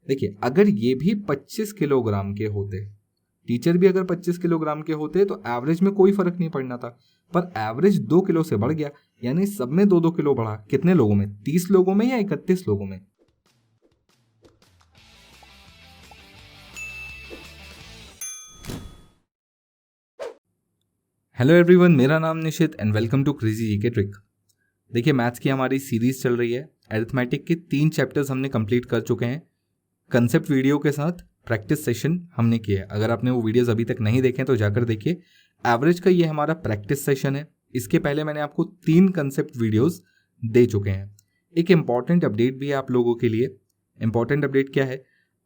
देखिए अगर ये भी 25 किलोग्राम के होते, टीचर भी अगर 25 किलोग्राम के होते तो एवरेज में कोई फर्क नहीं पड़ना था, पर एवरेज 2 किलो से बढ़ गया, यानी सब में 2-2 किलो बढ़ा। कितने लोगों में? 30 लोगों में या 31 लोगों में? हेलो एवरीवन, मेरा नाम Nishit and welcome to crazy GK trick. देखिए मैथ्स की हमारी सीरीज चल रही है। अरिथमेटिक के 3 चैप्टर्स हमने कंप्लीट कर चुके हैं। कंसेप्ट वीडियो के साथ प्रैक्टिस सेशन हमने किया है। अगर आपने वो वीडियोस अभी तक नहीं देखे तो जाकर देखिए। एवरेज का ये हमारा प्रैक्टिस सेशन है। इसके पहले मैंने आपको 3 कंसेप्ट वीडियोस दे चुके हैं। एक इम्पॉर्टेंट अपडेट भी है आप लोगों के लिए। इम्पॉर्टेंट अपडेट क्या है?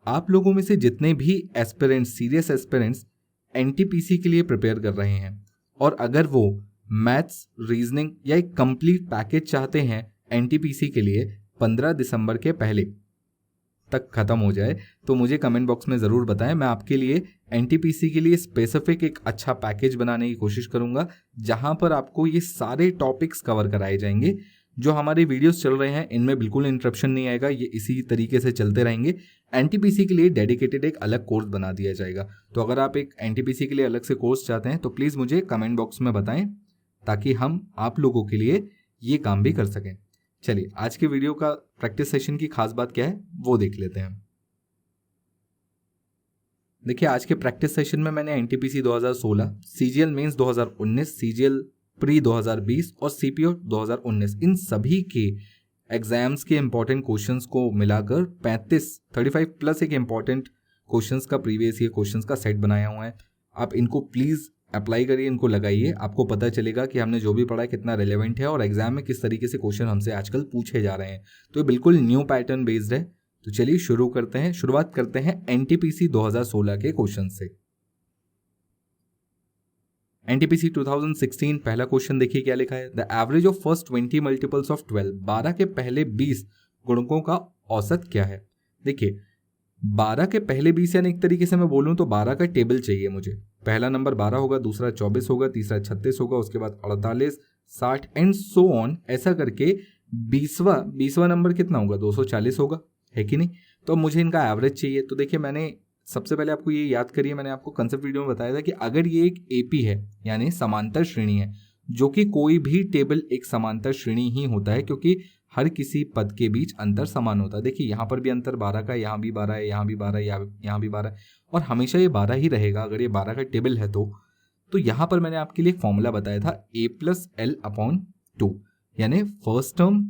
आप लोगों में से जितने भी एस्पिरेंट्स, सीरियस एस्पिरेंट्स एनटीपीसी के लिए प्रिपेयर कर रहे हैं और अगर वो मैथ्स, रीजनिंग या एक कंप्लीट पैकेज चाहते हैं एनटीपीसी के लिए 15 दिसंबर के पहले तक ख़त्म हो जाए, तो मुझे कमेंट बॉक्स में ज़रूर बताएं। मैं आपके लिए एनटीपीसी के लिए स्पेसिफिक एक अच्छा पैकेज बनाने की कोशिश करूंगा, जहां पर आपको ये सारे टॉपिक्स कवर कराए जाएंगे। जो हमारे वीडियोस चल रहे हैं इनमें बिल्कुल इंटरप्शन नहीं आएगा, ये इसी तरीके से चलते रहेंगे। एनटीपीसी के लिए डेडिकेटेड एक अलग कोर्स बना दिया जाएगा। तो अगर आप एक एनटीपीसी के लिए अलग से कोर्स चाहते हैं तो प्लीज़ मुझे कमेंट बॉक्स में बताएं, ताकि हम आप लोगों के लिए ये काम भी कर सकें। चलिए आज के वीडियो का प्रैक्टिस सेशन की खास बात क्या है वो देख लेते हैं। देखिए आज के प्रैक्टिस सेशन में मैंने NTPC 2016, CGL mains 2019, CGL pre 2020 और सीपीओ 2019 इन सभी के एग्जाम्स के इंपॉर्टेंट क्वेश्चंस को मिलाकर 35 प्लस एक इंपॉर्टेंट क्वेश्चंस का प्रीवियस ईयर क्वेश्चंस का सेट बनाया हुआ है। आप इनको प्लीज़ अप्लाई करिए, इनको लगाइए, आपको पता चलेगा कि हमने जो भी पढ़ा है कितना रेलेवेंट है और एग्जाम में किस तरीके से क्वेश्चन हमसे आजकल पूछे जा रहे हैं। तो ये बिल्कुल न्यू पैटर्न बेस्ड है। तो चलिए शुरुआत करते हैं एनटीपीसी 2016 के क्वेश्चन से। एनटीपीसी 2016 पहला क्वेश्चन देखिए क्या लिखा है। The average of first 20 multiples of 12 के पहले 20 गुणकों का औसत क्या है। देखिए 12 के पहले 20 यानी एक तरीके से मैं बोलूं तो 12 का टेबल चाहिए मुझे। पहला नंबर 12 होगा, दूसरा 24 होगा, तीसरा 36 होगा, उसके बाद 48, 60 एंड सो ऑन, ऐसा करके 20वां नंबर कितना होगा? 240 होगा, है कि नहीं? तो मुझे इनका एवरेज चाहिए। तो देखिए मैंने सबसे पहले आपको ये याद करिए, मैंने आपको कंसेप्ट वीडियो में बताया था कि अगर ये एक एपी है यानी समांतर श्रेणी है, जो कि कोई भी टेबल एक समांतर श्रेणी ही होता है क्योंकि हर किसी पद के बीच अंतर समान होता है। देखिए यहाँ पर भी अंतर 12 का, यहाँ भी 12 है, यहाँ भी 12 है, यहाँ भी 12 है और हमेशा ये 12 ही रहेगा अगर ये 12 का टेबल है तो यहाँ पर मैंने आपके लिए एक फॉर्मूला बताया था a+l/2 यानी फर्स्ट टर्म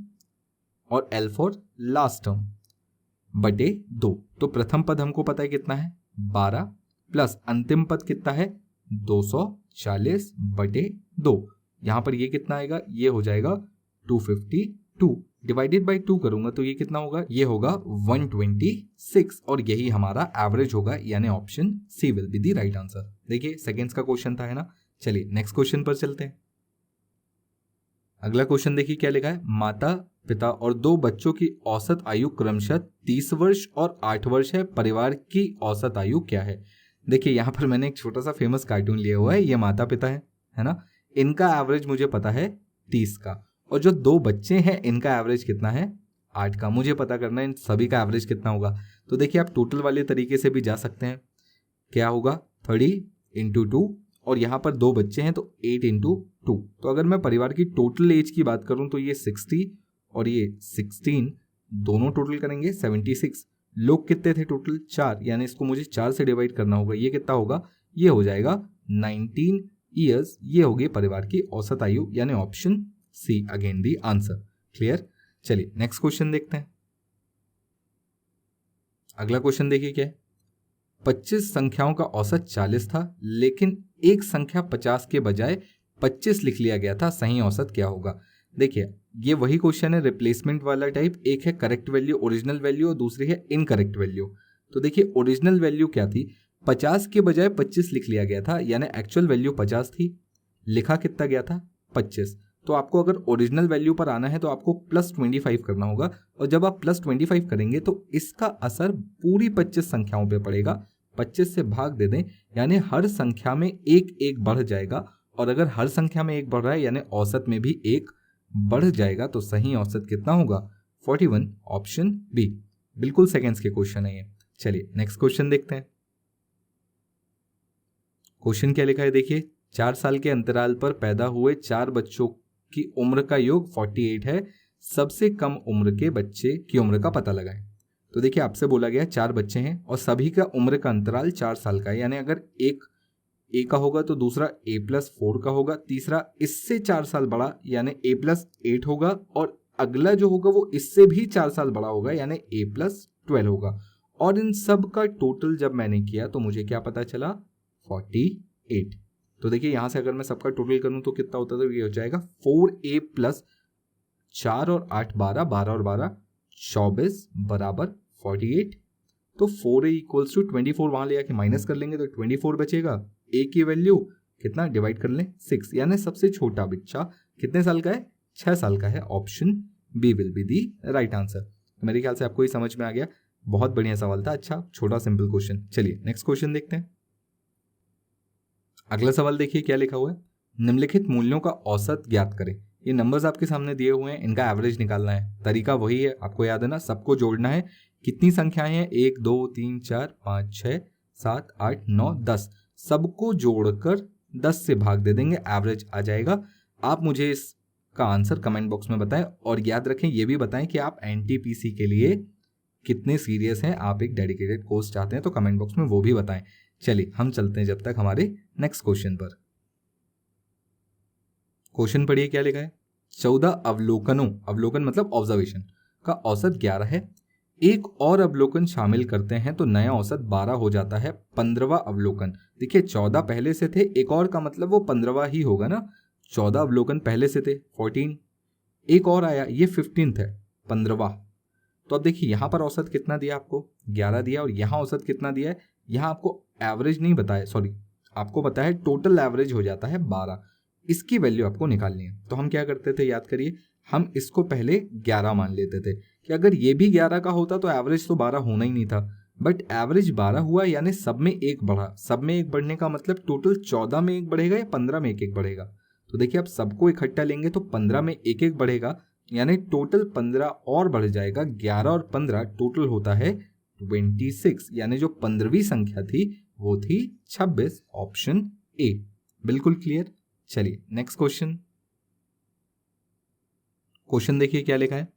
और l फॉर लास्ट टर्म बटे 2। तो प्रथम पद हमको पता है कितना है 12 प्लस अंतिम पद कितना है 240 बटे 2। यहाँ पर ये कितना आएगा? ये हो जाएगा 252 डिवाइडेड बाई 2 करूंगा तो ये कितना होगा? ये होगा 126 और यही हमारा एवरेज होगा, यानी option C will be the right answer. देखिए सेकेंड्स का क्वेश्चन था, है ना। चलिए नेक्स्ट क्वेश्चन पर चलते हैं। अगला क्वेश्चन देखिए क्या लिखा है। माता पिता और 2 बच्चों की औसत आयु क्रमशः 30 वर्ष और 8 वर्ष है, परिवार की औसत आयु क्या है? देखिए यहाँ पर मैंने एक छोटा सा फेमस कार्टून लिया हुआ है, ये माता पिता है ना। इनका एवरेज मुझे पता है 30 का और जो 2 बच्चे हैं इनका एवरेज कितना है 8 का। मुझे पता करना है इन सभी का एवरेज कितना होगा। तो देखिए आप टोटल वाले तरीके से भी जा सकते हैं। क्या होगा? 30 × 2 और यहाँ पर 2 बच्चे हैं तो 8 × 2। तो अगर मैं परिवार की टोटल एज की बात करूँ तो ये 60 और ये 16 दोनों टोटल करेंगे 76। लोग कितने थे टोटल? 4, यानी इसको मुझे 4 से डिवाइड करना होगा। ये कितना होगा? ये हो जाएगा 19 ईयर्स। ये होगी परिवार की औसत आयु, यानी option C again the answer. Clear? चलिए नेक्स्ट क्वेश्चन देखते हैं। अगला क्वेश्चन देखिए क्या है। 25 संख्याओं का औसत 40 था, लेकिन एक संख्या 50 के बजाय 25 लिख लिया गया था, सही औसत क्या होगा? देखिए ये वही क्वेश्चन है, रिप्लेसमेंट वाला टाइप। एक है करेक्ट वैल्यू, ओरिजिनल वैल्यू और दूसरी है इनकरेक्ट वैल्यू। तो देखिए ओरिजिनल वैल्यू क्या थी? 50 के बजाय 25 लिख लिया गया था, यानी एक्चुअल वैल्यू 50 थी, लिखा कितना गया था 25। तो आपको अगर ओरिजिनल वैल्यू पर आना है तो आपको +25 करना होगा और जब आप +25 करेंगे तो इसका असर पूरी 25 संख्याओं पे पड़ेगा। 25 से भाग दे दें यानी हर संख्या में एक एक बढ़ जाएगा और अगर हर संख्या में एक बढ़ रहा है यानी औसत में भी एक बढ़ जाएगा। तो सही औसत कितना होगा? 41, ऑप्शन बी। बिल्कुल सेकेंड्स के क्वेश्चन है ये। चलिए नेक्स्ट क्वेश्चन देखते हैं। क्वेश्चन क्या लिखा है देखिए, 4 साल के अंतराल पर पैदा हुए 4 बच्चों की उम्र का योग 48 है, सबसे कम उम्र के बच्चे की उम्र का पता लगाएं। तो देखिए आपसे बोला गया 4 बच्चे हैं और सभी का उम्र का अंतराल 4 साल का है, यानी अगर एक ए का होगा तो दूसरा A+4 का होगा, तीसरा इससे 4 साल बड़ा यानी A+8 होगा, और अगला जो होगा वो इससे भी 4 साल बड़ा होगा यानी A+12 होगा। और इन सब का टोटल जब मैंने किया तो मुझे क्या पता चला, 48। तो देखिए यहां से अगर मैं सबका टोटल करूं तो कितना होता है, तो ये हो जाएगा 4A + 4 और 8 12, 12 और 12 24 बराबर 48। तो 4A = 24, वहां ले आके माइनस कर लेंगे तो 24 बचेगा। ए की वैल्यू कितना, डिवाइड कर लें 6, यानी सबसे छोटा बच्चा कितने साल का है, 6 साल का है। Option B will be the right answer. तो मेरे ख्याल से आपको ये समझ में आ गया। बहुत बढ़िया सवाल था, अच्छा छोटा सिंपल क्वेश्चन। चलिए नेक्स्ट क्वेश्चन देखते हैं। अगला सवाल देखिए क्या लिखा हुआ है, निम्नलिखित मूल्यों का औसत ज्ञात करें। ये नंबर्स आपके सामने दिए हुए हैं, इनका एवरेज निकालना है। तरीका वही है, आपको याद है ना, सबको जोड़ना है। कितनी संख्याएं हैं, 1 2 3 4 5 6 7 8 9 10, सबको जोड़कर 10 से भाग दे देंगे, एवरेज आ जाएगा। आप मुझे इसका आंसर कमेंट बॉक्स में बताएं, और याद रखें ये भी बताएं कि आप एनटीपीसी के लिए कितने सीरियस हैं। आप एक डेडिकेटेड कोर्स चाहते हैं तो कमेंट बॉक्स में वो भी बताएं। चलिए हम चलते हैं जब तक हमारे नेक्स्ट क्वेश्चन पर। क्वेश्चन पढ़िए क्या लिखा है, 14 अवलोकनों, अवलोकन मतलब ऑब्जर्वेशन, का औसत 11 है। एक और अवलोकन शामिल करते हैं तो नया औसत 12 हो जाता है। 15वां अवलोकन, देखिए 14 पहले से थे, एक और का मतलब वो 15वां ही होगा ना। 14 अवलोकन पहले से थे 14, एक और आया ये 15 है 15वां। तो अब देखिए यहां पर औसत कितना दिया आपको, 11 दिया, और यहां औसत कितना दिया है, यहां आपको एवरेज नहीं बताया, सॉरी आपको बताया टोटल एवरेज हो जाता है 12। इसकी वैल्यू आपको निकालनी है। तो हम क्या करते थे, याद करिए, हम इसको पहले 11 मान लेते थे कि अगर ये भी 11 का होता तो एवरेज तो 12 होना ही नहीं था, बट एवरेज 12 हुआ, यानी सब में एक बढ़ा। सब में एक बढ़ने का मतलब टोटल 14 में एक बढ़ेगा या 15 में एक एक बढ़ेगा। तो देखिए आप सबको इकट्ठा लेंगे तो 15 में एक एक बढ़ेगा, यानी टोटल 15 और बढ़ जाएगा। 11 और 15 टोटल होता है 26, यानी जो 15वीं संख्या थी वो थी 26। ऑप्शन ए बिल्कुल क्लियर। चलिए नेक्स्ट क्वेश्चन। क्वेश्चन देखिए क्या लिखा है,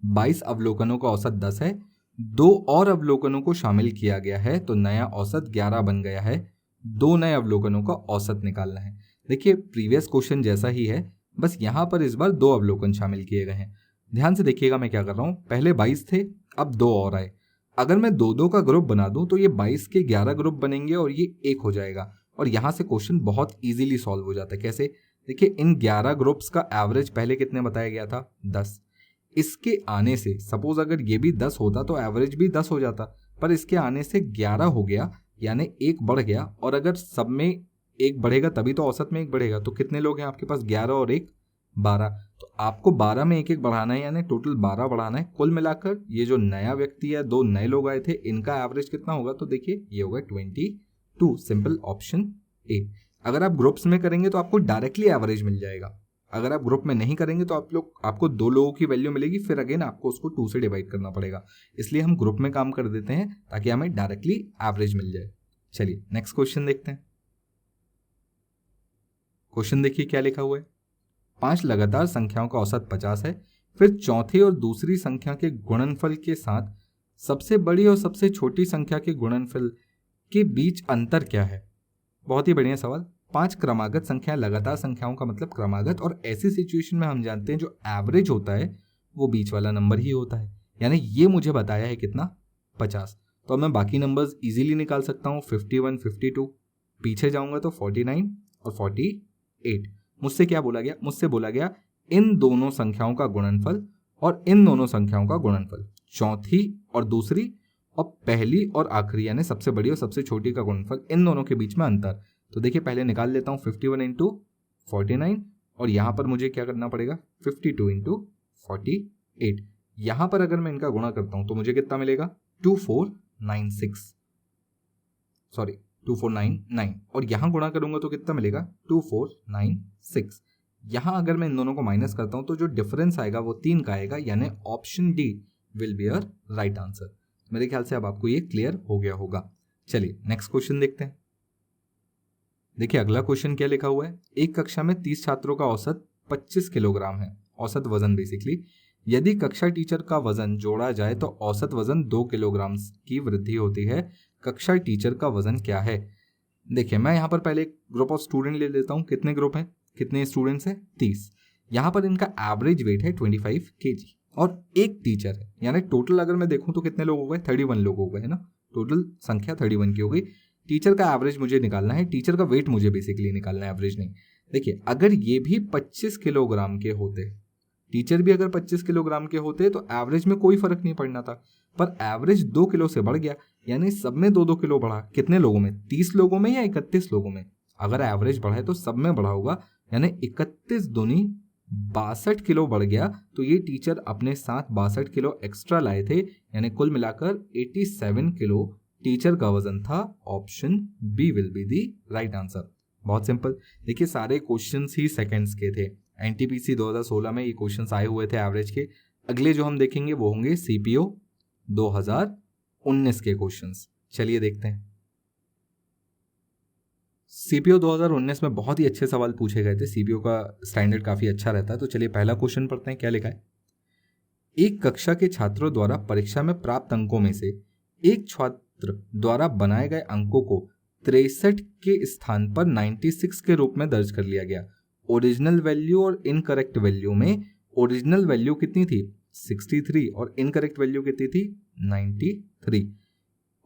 22 अवलोकनों का औसत 10 है, 2 और अवलोकनों को शामिल किया गया है तो नया औसत 11 बन गया है। 2 नए अवलोकनों का औसत निकालना है। देखिए प्रीवियस क्वेश्चन जैसा ही है, बस यहां पर इस बार 2 अवलोकन शामिल किए गए हैं। ध्यान से देखिएगा मैं क्या कर रहा हूं, पहले 22 थे, अब 2 और आए। अगर मैं 2-2 का ग्रुप बना दूं तो ये 22 के 11 ग्रुप बनेंगे और ये 1 हो जाएगा, और यहां से क्वेश्चन बहुत इजीली सॉल्व हो जाता है। कैसे, देखिए इन 11 ग्रुप्स का एवरेज पहले कितने बताया गया था, 10। इसके आने से सपोज अगर ये भी 10 होता तो एवरेज भी 10 हो जाता, पर इसके आने से 11 हो गया, यानी एक बढ़ गया। और अगर सब में एक बढ़ेगा तभी तो औसत में एक बढ़ेगा। तो कितने लोग हैं आपके पास, 11 और 1 12। तो आपको 12 में एक एक बढ़ाना है, यानी टोटल 12 बढ़ाना है। कुल मिलाकर ये जो नया व्यक्ति है, 2 नए लोग आए थे, इनका एवरेज कितना होगा, तो देखिए ये होगा 22। Simple option A. अगर आप ग्रुप्स में करेंगे तो आपको डायरेक्टली एवरेज मिल जाएगा, अगर आप ग्रुप में नहीं करेंगे तो आपको 2 लोगों की वैल्यू मिलेगी, फिर अगेन आपको उसको 2 से डिवाइड करना पड़ेगा। इसलिए हम ग्रुप में काम कर देते हैं ताकि हमें डायरेक्टली एवरेज मिल जाए। चलिए नेक्स्ट क्वेश्चन देखते हैं। क्वेश्चन देखिए क्या लिखा हुआ है, 5 लगातार संख्याओं का औसत 50 है, फिर चौथी और दूसरी संख्या के गुणनफल के साथ सबसे बड़ी और सबसे छोटी संख्या के गुणनफल के बीच अंतर क्या है। बहुत ही बढ़िया सवाल। 5 क्रमागत संख्या, लगातार संख्याओं का मतलब क्रमागत, और ऐसी सिचुएशन में हम जानते हैं जो एवरेज होता है वो बीच वाला नंबर ही होता है, यानी ये मुझे बताया है कितना, 50। तो अब मैं बाकी नंबर्स इजीली निकाल सकता हूँ, 51 52, पीछे जाऊंगा तो 49 और 48। मुझसे क्या बोला गया, मुझसे बोला गया इन दोनों संख्याओं का गुणनफल और इन दोनों संख्याओं का गुणनफल, चौथी और दूसरी और पहली और आखिरी, यानी सबसे बड़ी और सबसे छोटी का गुणनफल, इन दोनों के बीच में अंतर। तो देखिए पहले निकाल लेता हूँ 51 इंटू 49, और यहाँ पर मुझे क्या करना पड़ेगा, 52 इंटू 48। यहाँ पर अगर मैं इनका गुणा करता हूँ तो मुझे कितना मिलेगा, 2496, सॉरी 2499, और यहाँ गुणा करूंगा तो कितना मिलेगा, 2496। यहाँ अगर मैं इन दोनों को माइनस करता हूँ तो जो डिफरेंस आएगा वो 3 का आएगा, यानी option D will be your right answer. मेरे ख्याल से अब आपको ये क्लियर हो गया होगा। चलिए नेक्स्ट क्वेश्चन देखते हैं। देखिए अगला क्वेश्चन क्या लिखा हुआ है, एक कक्षा में 30 छात्रों का औसत 25 किलोग्राम है, औसत वजन बेसिकली। यदि कक्षा टीचर का वजन जोड़ा जाए तो औसत वजन 2 किलोग्राम की वृद्धि होती है, कक्षा टीचर का वजन क्या है। देखिए मैं यहाँ पर पहले एक ग्रुप ऑफ स्टूडेंट ले लेता हूँ। कितने ग्रुप हैं, कितने स्टूडेंट्स हैं, 30। यहाँ पर इनका एवरेज वेट है 25 kg और एक टीचर है, यानी टोटल अगर मैं देखूँ तो कितने लोग हो गए, 31 लोग हो गए है ना, टोटल संख्या 31 की हो गई। टीचर का एवरेज मुझे निकालना है, टीचर का वेट मुझे बेसिकली निकालना है, एवरेज नहीं। देखिए अगर ये भी 25 किलोग्राम के होते, टीचर भी अगर 25 किलोग्राम के होते तो एवरेज में कोई फर्क नहीं पड़ना था, पर एवरेज 2 किलो से बढ़ गया, यानी सब में 2-2 किलो बढ़ा। कितने लोगों में, 30 लोगों में या 31 लोगों में। अगर एवरेज बढ़ा है तो सब में बढ़ा होगा, यानी 31 दूनी 62 किलो बढ़ गया। तो ये टीचर अपने साथ 62 किलो एक्स्ट्रा लाए थे, यानी कुल मिलाकर 87 किलो टीचर का वजन था। Option B will be the right answer. बहुत सिंपल। देखिए सारे क्वेश्चंस ही सेकंड्स के थे। एनटीपीसी 2016 में ये क्वेश्चंस आए हुए थे एवरेज के। अगले जो हम देखेंगे वो होंगे सीपीओ 2019 के क्वेश्चंस। चलिए देखते हैं। सीपीओ 2019 में बहुत ही अच्छे सवाल पूछे गए थे। सीपीओ का स्टैंडर्ड काफी अच्छा रहता है। तो चलिए पहला क्वेश्चन पढ़ते हैं, क्या लिखा है। एक कक्षा के छात्रों द्वारा परीक्षा में प्राप्त अंकों में से एक छात्र द्वारा बनाए गए अंकों को 63 के स्थान पर 96 के रूप में दर्ज कर लिया गया। ओरिजिनल वैल्यू और इनकरेक्ट वैल्यू में ओरिजिनल वैल्यू कितनी थी, 63, और इनकरेक्ट वैल्यू कितनी थी, 93।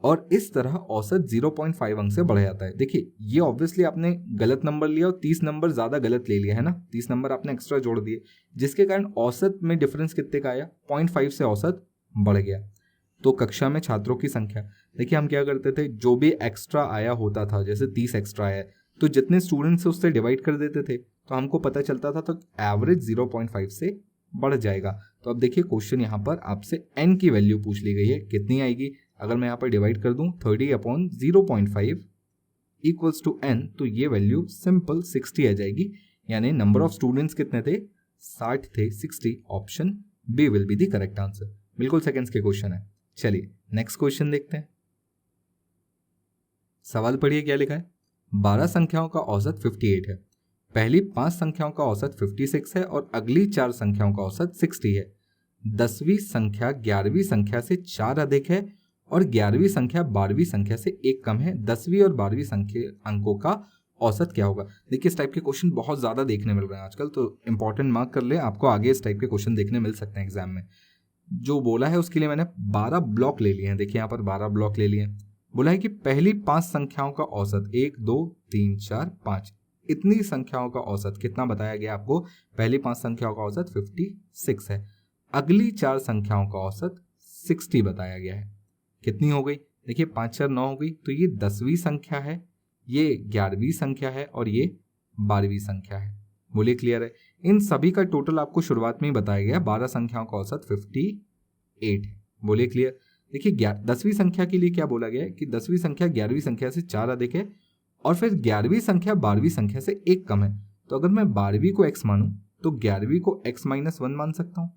और इस तरह औसत 0.5 अंक से बढ़ जाता है। देखिए ये ऑब्वियसली आपने गलत नंबर लिया और 30 नंबर ज्यादा गलत ले लिया है ना, 30 नंबर आपने एक्स्ट्रा जोड़ दिए, जिसके कारण औसत में डिफरेंस कितने का आया, 0.5 से औसत बढ़ गया। तो कक्षा में छात्रों की संख्या, देखिए हम क्या करते थे, जो भी एक्स्ट्रा आया होता था, जैसे 30 एक्स्ट्रा आया तो जितने स्टूडेंट्स उससे डिवाइड कर देते थे, तो हमको पता चलता था तो एवरेज 0.5 से बढ़ जाएगा। तो अब देखिए क्वेश्चन यहाँ पर आपसे n की वैल्यू पूछ ली गई है, कितनी आएगी। अगर मैं यहाँ पर डिवाइड कर दूं 30/0.5 इक्वल्स टू n, तो ये वैल्यू सिंपल 60 आ जाएगी। यानी नंबर ऑफ स्टूडेंट्स कितने थे, 60 थे, 60। Option B will be the correct answer. बिल्कुल सेकंड्स के क्वेश्चन है। चलिए नेक्स्ट क्वेश्चन देखते हैं। सवाल पढ़िए क्या लिखा है। 12 संख्याओं का औसत 58 है, पहली 5 संख्याओं का औसत 56 है और अगली 4 संख्याओं का औसत 60 है। 10वीं संख्या 11वीं संख्या से 4 अधिक है और 11वीं संख्या 12वीं संख्या से 1 कम है। 10वीं और 12वीं संख्या अंकों का औसत क्या होगा। देखिए इस टाइप के क्वेश्चन बहुत ज़्यादा देखने मिल रहे हैं आजकल, तो इंपॉर्टेंट मार्क कर ले, आपको आगे इस टाइप के क्वेश्चन देखने मिल सकते हैं एग्जाम में। जो बोला है उसके लिए मैंने 12 ब्लॉक ले लिए हैं। देखिए यहाँ पर 12 ब्लॉक ले लिए हैं। बोला है कि पहली 5 संख्याओं का औसत 1 2 3 4 5, इतनी संख्याओं का औसत कितना बताया गया आपको। पहली 5 संख्याओं का औसत 56 है, अगली 4 संख्याओं का औसत 60 बताया गया है। कितनी हो गई, देखिए 5 4 9 हो गई। तो ये 10वीं संख्या है, ये 11वीं संख्या है और ये 12वीं संख्या है। बोलिए क्लियर है। इन सभी का टोटल आपको शुरुआत में ही बताया गया, 12 संख्याओं का औसत 58 है। बोलिए क्लियर। देखिए 10वीं संख्या के लिए क्या बोला गया है कि 10वीं संख्या 11वीं संख्या से 4 अधिक है और फिर 11वीं संख्या 12वीं संख्या से 1 कम है। तो अगर मैं 12वीं को x मानूं तो 11वीं को x-1 मान सकता हूं।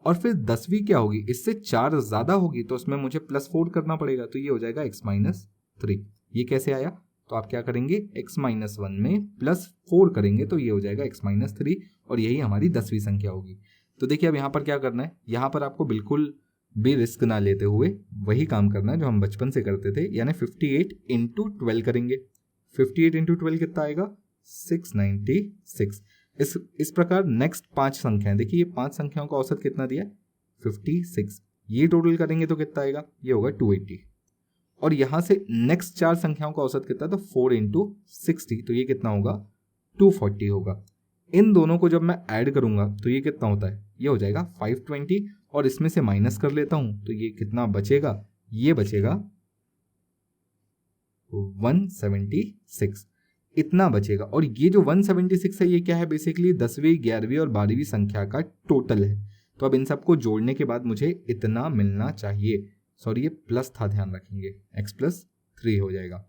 और फिर 10वीं क्या होगी, इससे 4 ज्यादा होगी तो उसमें मुझे +4 करना पड़ेगा, तो ये हो जाएगा x-3। ये कैसे आया, तो आप क्या करेंगे, x-1 में +4 करेंगे तो ये हो जाएगा x-3 और यही हमारी 10वीं संख्या होगी। तो देखिए अब यहाँ पर क्या करना है, यहाँ पर आपको बिल्कुल भी रिस्क ना लेते हुए वही काम करना है जो हम बचपन से करते थे, यानी 58 × 12 करेंगे। 58 × 12 कितना आएगा, 696। इस प्रकार नेक्स्ट 5 संख्याएं, देखिए ये 5 संख्याओं का औसत कितना दिया, 56। ये टोटल करेंगे तो कितना आएगा, ये होगा 280। और यहां से नेक्स्ट 4 संख्याओं का औसत कितना, तो 4 × 60, तो ये कितना होगा, 240 होगा। इन दोनों को जब मैं ऐड करूंगा तो ये कितना होता है, ये हो जाएगा 520 और इसमें से माइनस कर लेता हूं तो ये कितना बचेगा, ये बचेगा 176, इतना बचेगा। और ये जो 176 है ये क्या है, बेसिकली 10वीं 11वीं और 12वीं संख्या का टोटल है। तो अब इन सबको जोड़ने के बाद मुझे इतना मिलना चाहिए। सॉरी ये प्लस था, ध्यान रखेंगे, x+3 हो जाएगा।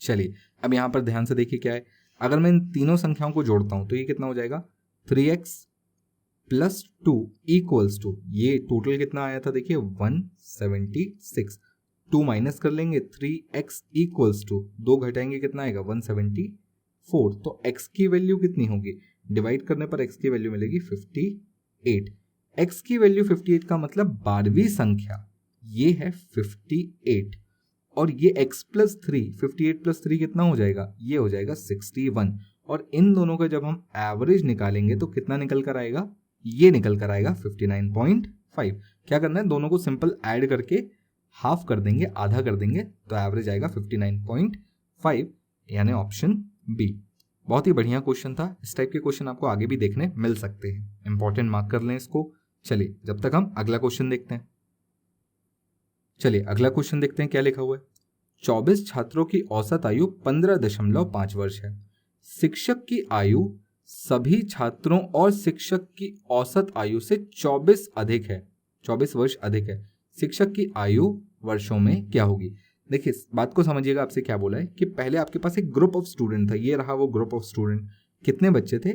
चलिए अब यहां पर ध्यान से देखिए क्या है, अगर मैं इन तीनों संख्याओं को जोड़ता हूं तो ये कितना हो जाएगा, 3x प्लस 2 इक्वल्स टू, ये टोटल कितना आया था देखिए 176, 2 माइनस कर लेंगे 3x इक्वल्स टू 2 घटाएंगे कितना आएगा 174, तो x की वैल्यू कितनी होगी, डिवाइड करने पर x की वैल्यू मिलेगी 58, x की वैल्यू 58 का मतलब 12वीं संख्या ये है 58, और ये x प्लस 3, 58 प्लस 3 कितना हो जाएगा, ये हो जाएगा 61, और इन दोनों का जब हम एवरेज निकालेंगे तो कितना निकल कर आएगा, ये निकल कर आएगा 59.5। क्या करना है, दोनों को सिंपल ऐड करके हाफ कर देंगे, आधा कर देंगे, तो एवरेज आएगा 59.5, यानी ऑप्शन बी। बहुत ही बढ़िया क्वेश्चन था। इस टाइप के क्वेश्चन आपको आगे भी देखने मिल सकते हैं, इंपॉर्टेंट मार्क कर लें इसको। चलिए जब तक हम अगला क्वेश्चन देखते हैं। चलिए अगला क्वेश्चन देखते हैं क्या लिखा हुआ है। 24 छात्रों की औसत आयु 15.5 वर्ष है। शिक्षक की आयु सभी छात्रों और शिक्षक की औसत आयु से 24 अधिक है, 24 वर्ष अधिक है। शिक्षक की आयु वर्षों में क्या होगी। देखिए बात को समझिएगा, आपसे क्या बोला है कि पहले आपके पास एक ग्रुप ऑफ स्टूडेंट था, ये रहा वो ग्रुप ऑफ स्टूडेंट। कितने बच्चे थे,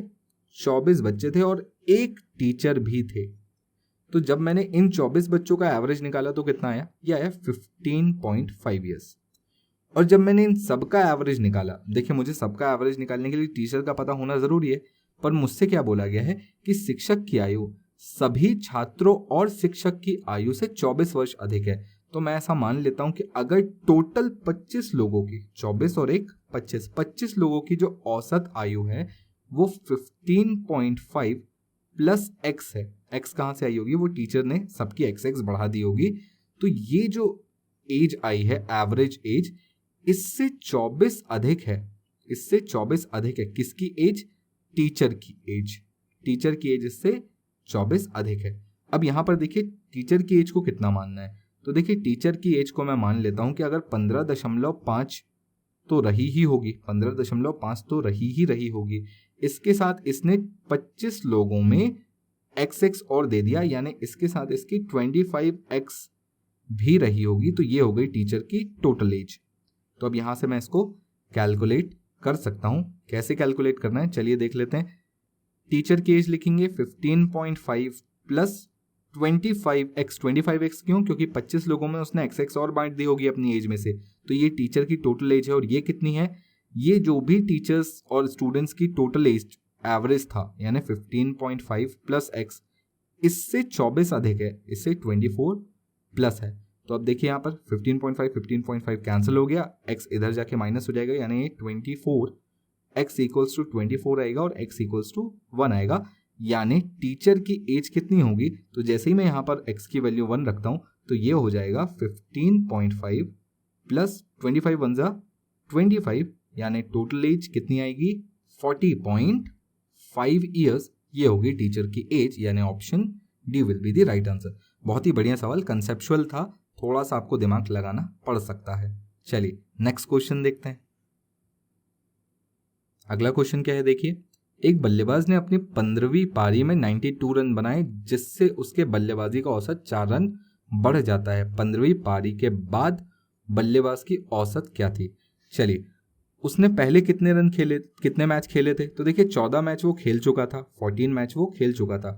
24 बच्चे थे और एक टीचर भी थे। तो जब मैंने इन 24 बच्चों का एवरेज निकाला तो कितना आया, ये आया 15.5 ईयर्स। और जब मैंने इन सबका एवरेज निकाला, देखिए मुझे सबका एवरेज निकालने के लिए टीचर का पता होना जरूरी है, पर मुझसे क्या बोला गया है कि शिक्षक की आयु सभी छात्रों और शिक्षक की आयु से 24 वर्ष अधिक है। तो मैं ऐसा मान लेता हूं कि अगर टोटल 25 लोगों की, 24 और एक 25 लोगों की जो औसत आयु है वो 15.5 प्लस x है। x कहाँ से आई होगी, वो टीचर ने सबकी x बढ़ा दी होगी। तो ये जो एज आई है, एवरेज एज, इससे 24 अधिक है, इससे 24 अधिक है। किसकी एज, टीचर की एज, टीचर की एज इससे 24 अधिक है। अब यहां पर देखिए टीचर की एज को कितना मानना है, तो देखिए टीचर की एज को मैं मान लेता हूं कि अगर 15.5 तो रही ही होगी, 15.5 तो रही होगी। इसके साथ इसने 25 लोगों में x और दे दिया, यानी इसके साथ इसकी 25x भी रही होगी। तो ये हो गई टीचर की टोटल एज। तो अब यहां से मैं इसको कैलकुलेट कर सकता हूं। कैसे कैलकुलेट करना है चलिए देख लेते हैं। टीचर की एज लिखेंगे 15.5 प्लस 25x, 25x क्यों, क्योंकि 25 लोगों में उसने x और बांट दी होगी अपनी एज में से। तो ये टीचर की टोटल एज है, और ये कितनी है, ये जो भी टीचर्स और स्टूडेंट्स की टोटल एज एवरेज था, यानी 15.5 प्लस x, इससे 24 अधिक है, इससे 24 प्लस है। तो अब देखिए यहाँ पर 15.5 कैंसिल हो गया, x इधर जाके माइनस हो जाएगा, यानी 24, x इक्वल्स टू 24 आएगा और x इक्वल्स टू 1 आएगा। यानी टीचर की एज कितनी होगी, तो जैसे ही मैं यहाँ पर x की वैल्यू 1 रखता हूँ तो ये हो जाएगा 15.5 प्लस 25 1 जा 25, यानी टोटल एज कितनी आएगी 40.5 ईयर्स। ये होगी टीचर की एज, यानी option D will be the right answer. बहुत ही बढ़िया सवाल, कंसेप्चुअल था, थोड़ा सा आपको दिमाग लगाना पड़ सकता है। चलिए नेक्स्ट क्वेश्चन देखते हैं। अगला क्वेश्चन क्या है देखिए। एक बल्लेबाज ने अपनी 15वीं पारी में 92 रन बनाए, जिससे उसके बल्लेबाजी का औसत 4 रन बढ़ जाता है। 15वीं पारी के बाद बल्लेबाज की औसत क्या थी। चलिए उसने पहले कितने रन खेले, कितने मैच खेले थे, तो देखिए 14 मैच वो खेल चुका था, 14 मैच वो खेल चुका था।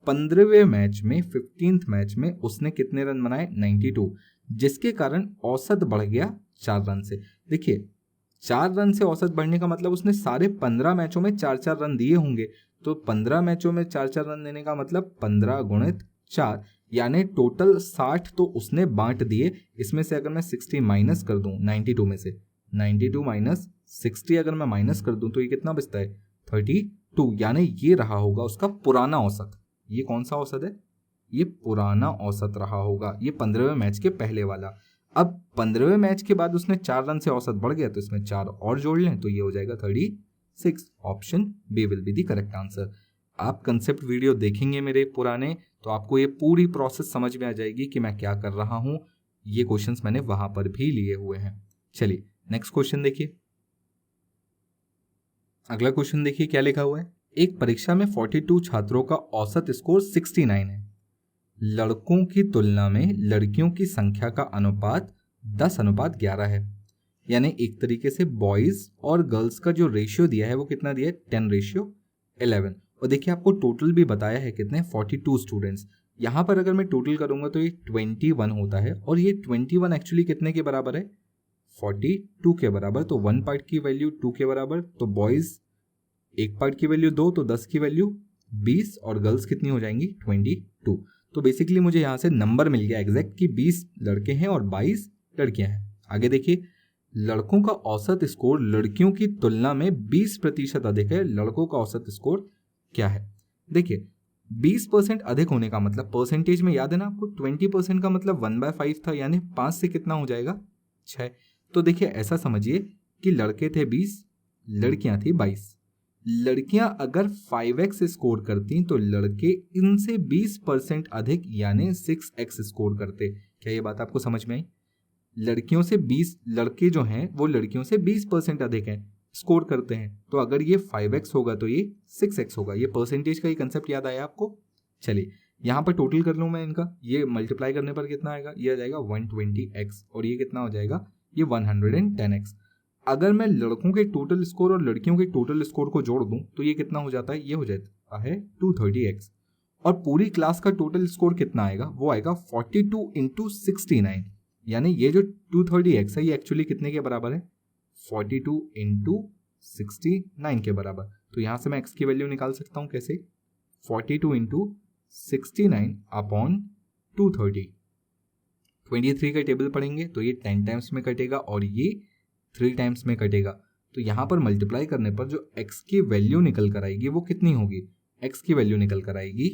15वें मैच में 15th मैच में उसने कितने रन बनाए 92, जिसके कारण औसत बढ़ गया 4 रन से। देखिए 4 रन से औसत बढ़ने का मतलब उसने सारे 15 मैचों में 4-4 रन दिए होंगे। तो 15 मैचों में 4-4 रन देने का मतलब 15 गुणित 4, यानी टोटल 60 तो उसने बांट दिए। इसमें से अगर मैं 60 माइनस कर दूं 92 में से, 92 माइनस 60 अगर मैं माइनस कर दूं तो ये कितना बचता है 32, यानी ये रहा होगा उसका पुराना औसत। ये कौन सा औसत है, ये पुराना औसत रहा होगा, ये 15वें मैच के पहले वाला। अब 15वें मैच के बाद उसने 4 रन से औसत बढ़ गया, तो इसमें 4 और जोड़ लें तो ये हो जाएगा 36। Option B will be the correct answer. आप कंसेप्ट वीडियो देखेंगे मेरे पुराने तो आपको ये पूरी प्रोसेस समझ में आ जाएगी कि मैं क्या कर रहा हूं। ये क्वेश्चंस मैंने वहां पर भी लिए हुए हैं। चलिए नेक्स्ट क्वेश्चन देखिए। अगला क्वेश्चन देखिए क्या लिखा हुआ है। एक परीक्षा में 42 छात्रों का औसत स्कोर 69 है। लड़कों की तुलना में लड़कियों की संख्या का अनुपात 10:11 है। यानी एक तरीके से बॉयज और गर्ल्स का जो रेशियो दिया है वो कितना दिया है 10:11। और देखिए आपको टोटल भी बताया है कितने 42 स्टूडेंट्स। यहाँ पर अगर मैं टोटल करूँगा तो ये 21 होता है और ये 21 एक्चुअली कितने के बराबर है 42 के बराबर। तो 1 पार्ट की वैल्यू 2 के बराबर, तो बॉयज़ 1 पार्ट की वैल्यू 2, तो 10 की वैल्यू 20 और गर्ल्स कितनी हो जाएंगी 22। तो बेसिकली मुझे यहाँ से नंबर मिल गया एग्जैक्ट कि 20 लड़के हैं और 22 लड़कियां हैं। आगे देखिए, लड़कों का औसत स्कोर लड़कियों की तुलना में 20% अधिक है। लड़कों का औसत स्कोर क्या है? देखिए 20% अधिक होने का मतलब परसेंटेज में याद है ना आपको, 20% का मतलब 1/5 था, यानी 5 से कितना हो जाएगा 6। तो देखिए ऐसा समझिए कि लड़के थे 20, लड़कियां थी 22। लड़कियां अगर 5x स्कोर करती तो लड़के इनसे 20% अधिक यानी 6x स्कोर करते। क्या ये बात आपको समझ में आई? लड़कियों से 20, लड़के जो हैं वो लड़कियों से 20% अधिक हैं, स्कोर करते हैं। तो अगर ये 5x होगा तो ये 6x होगा। ये परसेंटेज का ही कंसेप्ट याद आया आपको? चलिए यहाँ पर टोटल कर लूँ मैं इनका, ये मल्टीप्लाई करने पर कितना आएगा, ये आ जाएगा 120x और ये कितना हो जाएगा, ये 110x। अगर मैं लड़कों के टोटल स्कोर और लड़कियों के टोटल स्कोर को जोड़ दूं तो ये कितना हो जाता है, ये हो जाता है 230x। और पूरी क्लास का टोटल स्कोर कितना आएगा, वो आएगा 42 × 69, यानी ये जो 230x है ये एक्चुअली कितने के बराबर है 42 × 69 के बराबर। तो यहां से मैं x की वैल्यू निकाल सकता हूं कैसे, 42 × 69 अपॉन 230। 23 का टेबल पढ़ेंगे तो ये 10 टाइम्स में कटेगा और ये 3 टाइम्स में कटेगा। तो यहाँ पर मल्टीप्लाई करने पर जो x की वैल्यू निकल कर आएगी वो कितनी होगी, x की वैल्यू निकल कर आएगी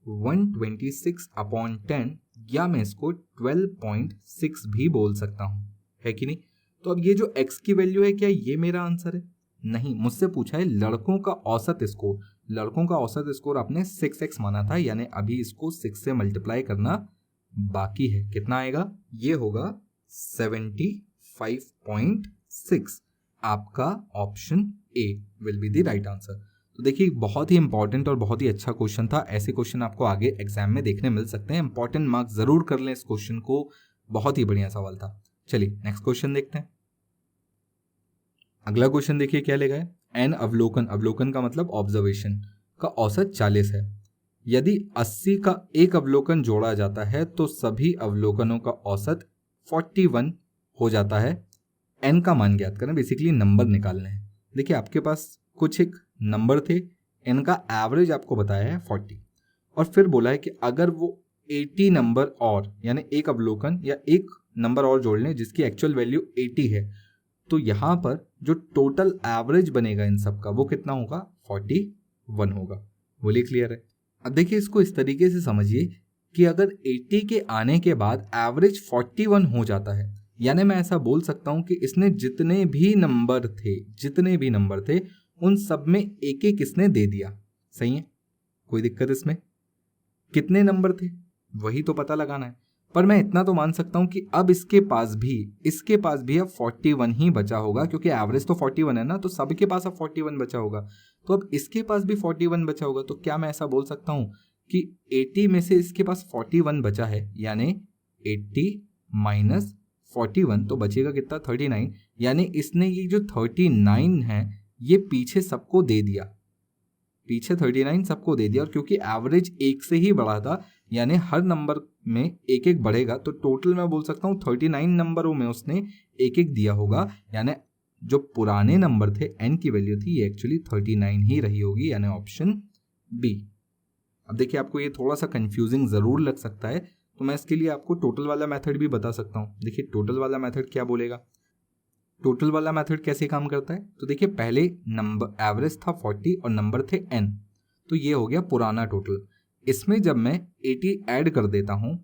126/10, या मैं इसको 12.6 भी बोल सकता हूँ, है कि नहीं? तो अब ये जो x की वैल्यू है क्या ये मेरा आंसर है? नहीं, मुझसे पूछा है लड़कों का औसत स्कोर। लड़कों का औसत स्कोर आपने 6x माना था, यानी अभी इसको 6 से मल्टीप्लाई करना बाकी है। कितना आएगा, ये होगा 75.6। आपका option A will be the right answer. तो देखिए बहुत ही इंपॉर्टेंट और बहुत ही अच्छा क्वेश्चन था। ऐसे क्वेश्चन आपको आगे एग्जाम में देखने मिल सकते हैं। इंपॉर्टेंट मार्क जरूर कर लें इस क्वेश्चन को, बहुत ही बढ़िया सवाल था। चलिए नेक्स्ट क्वेश्चन देखते हैं। अगला क्वेश्चन देखिए क्या लिखा है, एन अवलोकन, अवलोकन का मतलब ऑब्जर्वेशन का औसत 40 है। यदि 80 का एक अवलोकन जोड़ा जाता है तो सभी अवलोकनों का औसत 41 हो जाता है। एन का मान ज्ञात करना, बेसिकली नंबर निकालने हैं। देखिए आपके पास कुछ एक नंबर थे, एन का एवरेज आपको बताया है 40, और फिर बोला है कि अगर वो 80 नंबर और यानी एक अवलोकन या एक नंबर और जोड़ लें जिसकी एक्चुअल वैल्यू 80 है, तो यहाँ पर जो टोटल एवरेज बनेगा इन सब का वो कितना होगा 41 होगा। बोलिए क्लियर है? अब देखिए इसको इस तरीके से समझिए कि अगर 80 के आने के बाद एवरेज 41 हो जाता है, यानी मैं ऐसा बोल सकता हूं कि इसने जितने भी नंबर थे उन सब में एक एक इसने दे दिया। सही है, कोई दिक्कत इसमें? कितने नंबर थे वही तो पता लगाना है, पर मैं इतना तो मान सकता हूं कि अब इसके पास भी अब 41 ही बचा होगा, क्योंकि एवरेज तो 41 है ना, तो सबके पास अब 41 बचा होगा। तो अब इसके पास भी 41 बचा होगा। तो क्या मैं ऐसा बोल सकता हूं कि 80 में से इसके पास 41 बचा है, यानी 80 - 41 तो बचेगा कितना 39, यानी इसने ये जो 39 है ये पीछे सबको दे दिया, पीछे 39 सबको दे दिया। और क्योंकि एवरेज एक से ही बढ़ा था, यानी हर नंबर में एक एक बढ़ेगा, तो टोटल मैं बोल सकता हूँ 39 नंबरों में उसने एक एक दिया होगा, यानी जो पुराने नंबर थे एन की वैल्यू थी ये एक्चुअली 39 ही रही होगी, यानी ऑप्शन बी। अब देखिए आपको ये थोड़ा सा कंफ्यूजिंग जरूर लग सकता है, तो मैं इसके लिए आपको टोटल वाला मेथड भी बता सकता हूँ। देखिए टोटल वाला मेथड क्या बोलेगा, टोटल वाला मेथड कैसे काम करता है। तो देखिए पहले नंबर एवरेज था 40 और नंबर थे n, तो ये हो गया पुराना टोटल। इसमें जब मैं 80 ऐड कर देता हूं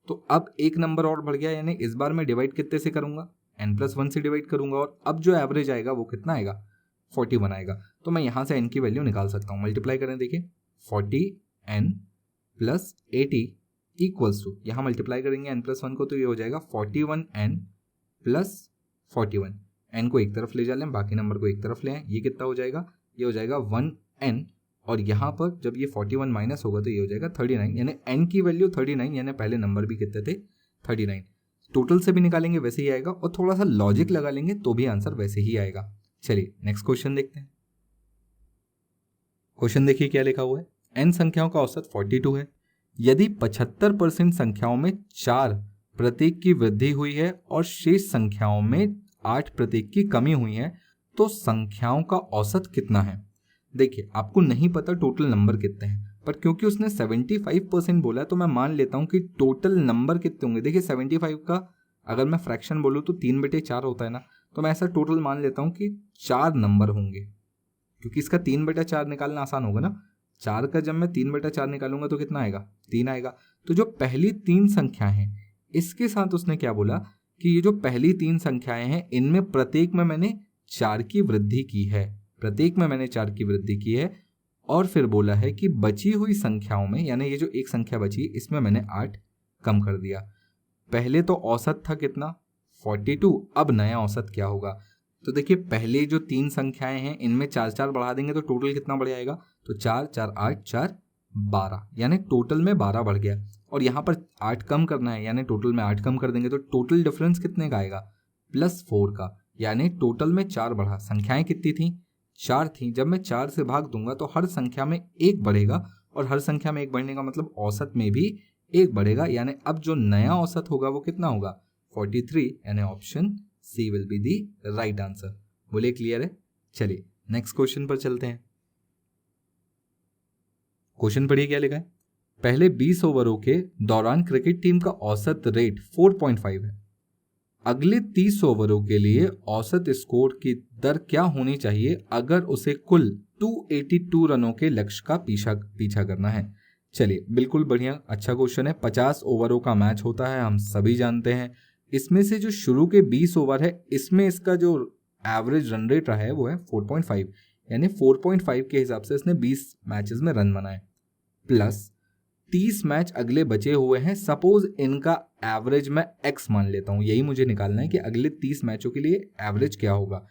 तो अब एक नंबर और बढ़ गया, यानी इस बार मैं डिवाइड कितने से करूंगा, n+1 से डिवाइड करूंगा, और अब जो एवरेज आएगा वो कितना आएगा 41 आएगा। तो मैं यहां से n की वैल्यू निकाल सकता हूं। मल्टीप्लाई करें, देखिए 40n + 80 इक्वल्स टू, यहाँ मल्टीप्लाई करेंगे n+1 को तो ये हो जाएगा 41n + 41। n को एक तरफ ले जा लें, बाकी नंबर को एक तरफ ले आए, ये कितना हो जाएगा, ये हो जाएगा 1n, और यहाँ पर जब ये 41 माइनस होगा तो ये हो जाएगा 39, यानी n की वैल्यू 39, यानी पहले नंबर भी कितने थे 39। टोटल से भी निकालेंगे वैसे ही आएगा, और थोड़ा सा लॉजिक लगा लेंगे तो भी आंसर वैसे ही आएगा। चलिए नेक्स्ट क्वेश्चन देखते हैं। क्वेश्चन देखिए क्या लिखा हुआ है, n संख्याओं का औसत 42 है। यदि 75% संख्याओं में 4 प्रतीक की वृद्धि हुई है और शेष संख्याओं में 8 प्रतीक की कमी हुई है तो संख्याओं का औसत कितना है। देखिए आपको नहीं पता टोटल नंबर कितने हैं, पर क्योंकि उसने 75% बोला तो मैं मान लेता हूं कि टोटल नंबर कितने होंगे। देखिए 75 का अगर मैं फ्रैक्शन बोलूं तो 3/4 होता है ना, तो मैं ऐसा टोटल मान लेता हूं कि 4 नंबर होंगे, क्योंकि इसका 3/4 निकालना आसान होगा ना। 4 का जब मैं 3/4 निकालूंगा तो कितना आएगा, 3 आएगा। तो जो पहली 3 संख्याएं हैं इसके साथ उसने क्या बोला कि ये जो पहली 3 संख्याएं हैं इनमें प्रत्येक में मैंने 4 की वृद्धि की है, प्रत्येक में मैंने 4 की वृद्धि की है। और फिर बोला है कि बची हुई संख्याओं में, यानी ये जो एक संख्या बची इसमें मैंने 8 कम कर दिया। पहले तो औसत था कितना 42, अब नया औसत क्या होगा। तो देखिए पहले जो 3 संख्याएं हैं इनमें 4 बढ़ा देंगे तो टोटल कितना बढ़ जाएगा, तो 4 4 8 4 12, यानी टोटल में 12 बढ़ गया। और यहाँ पर 8 कम करना है, यानी टोटल में 8 कम कर देंगे तो टोटल डिफरेंस कितने का आएगा, +4 का, यानी टोटल में 4 बढ़ा। संख्याएं कितनी थी, 4 थी। जब मैं 4 से भाग दूंगा तो हर संख्या में 1 बढ़ेगा, और हर संख्या में 1 बढ़ने का मतलब औसत में भी 1 बढ़ेगा, यानी अब जो नया औसत होगा वो कितना होगा, 43, यानी option C will be the right answer. बोलिए क्लियर है। चलिए नेक्स्ट क्वेश्चन पर चलते हैं। क्वेश्चन पढ़िए क्या लिखा है, पहले 20 ओवरों के दौरान क्रिकेट टीम का औसत रेट 4.5 है। अगले 30 ओवरों के लिए औसत स्कोर की दर क्या होनी चाहिए अगर उसे कुल 282 रनों के लक्ष्य का पीछा करना है। चलिए बिल्कुल बढ़िया, अच्छा क्वेश्चन है। 50 ओवरों का मैच होता है, हम सभी जानते हैं। इसमें से जो शुरू के 20 ओवर है इसमें इसका जो एवरेज रन रेट रहा है वो है 4.5, यानी 4.5 के हिसाब से इसने 20 मैचेस में रन बनाए, प्लस 30 मैच अगले बचे हुए हैं। सपोज इनका एवरेज मैं x मान लेता हूं, यही मुझे निकालना है कि अगले 30 मैचों के लिए एवरेज क्या होगा।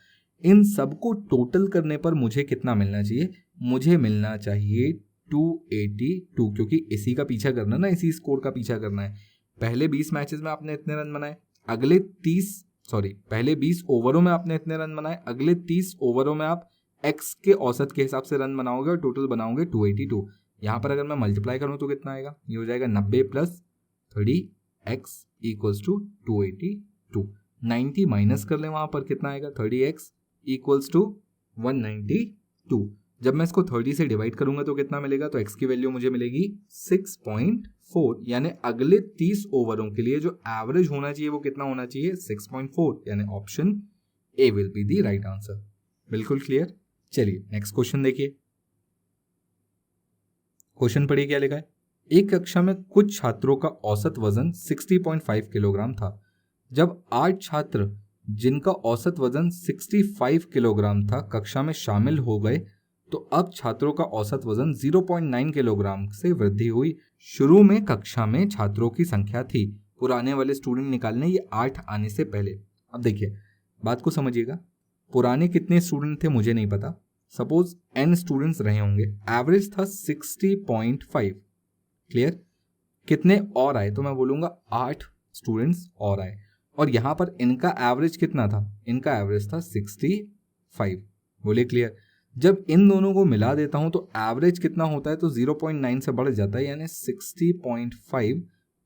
इन सबको टोटल करने पर मुझे कितना मिलना चाहिए, मुझे मिलना चाहिए 282, क्योंकि इसी का पीछा करना ना, इसी स्कोर का पीछा करना है। पहले 20 मैचेस में आपने इतने रन बनाए, अगले पहले 20 ओवरों में आपने इतने रन बनाए, अगले 30 ओवरों में आप x के औसत के हिसाब से रन बनाओगे और टोटल बनाओगे 282। यहाँ पर अगर मैं मल्टीप्लाई करूँ तो कितना आएगा, ये हो जाएगा 90 + 30x = 282। 90 माइनस कर लें, वहाँ पर कितना आएगा, 30x = 192। जब मैं इसको 30 से डिवाइड करूंगा तो कितना मिलेगा, तो x की वैल्यू मुझे मिलेगी 6.4, यानी अगले 30 ओवरों के लिए जो एवरेज होना चाहिए वो कितना होना चाहिए, 6.4, यानी option A will be the right answer. बिल्कुल क्लियर। चलिए नेक्स्ट क्वेश्चन देखिए। क्वेश्चन पढ़िए क्या लिखा है, एक कक्षा में कुछ छात्रों का औसत वजन 60.5 किलोग्राम था। जब 8 छात्र जिनका औसत वजन 65 किलोग्राम था कक्षा में शामिल हो गए तो अब छात्रों का औसत वजन 0.9 किलोग्राम से वृद्धि हुई। शुरू में कक्षा में छात्रों की संख्या थी, पुराने वाले स्टूडेंट निकालने, ये 8 आने से पहले। अब देखिए बात को समझिएगा, पुराने कितने स्टूडेंट थे मुझे नहीं पता, सपोज n स्टूडेंट्स रहे होंगे, एवरेज था 60.5, क्लियर। कितने और आए, तो मैं बोलूंगा 8 स्टूडेंट्स और आए, और यहां पर इनका एवरेज कितना था, इनका एवरेज था 65। बोलिए क्लियर। जब इन दोनों को मिला देता हूं तो एवरेज कितना होता है, तो 0.9 से बढ़ जाता है, यानी 60.5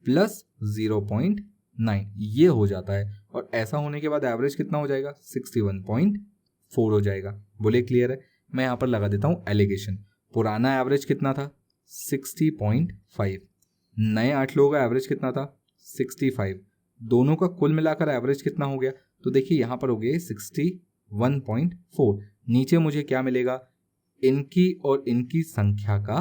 + 0.9 ये हो जाता है, और ऐसा होने के बाद एवरेज कितना हो जाएगा, 61.4 हो जाएगा। बोलिए क्लियर है। मैं यहाँ पर लगा देता हूँ एलिगेशन। पुराना एवरेज कितना था, 60.5, नए 8 लोगों का एवरेज कितना था, 65, दोनों का कुल मिलाकर एवरेज कितना हो गया, तो देखिए यहाँ पर हो गया 61.4। नीचे मुझे क्या मिलेगा, इनकी और इनकी संख्या का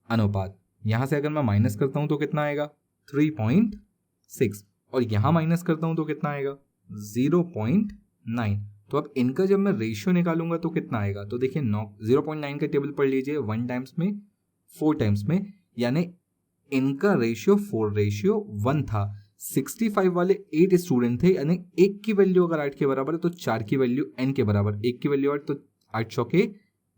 अनुपात। यहाँ से अगर मैं माइनस करता हूँ तो कितना आएगा, 3.6, और यहाँ माइनस करता हूँ तो कितना आएगा, 0.9। तो अब इनका जब मैं रेशियो निकालूंगा तो कितना आएगा, तो देखिए 0.9 का टेबल पढ़ लीजिए, 1 टाइम्स में 4 टाइम्स में, यानी इनका रेशियो 4:1 था। 65 वाले 8 स्टूडेंट थे, यानी 1 की वैल्यू अगर 8 के बराबर है तो 4 की वैल्यू n के बराबर, 1 की वैल्यू 8 तो 8 चौके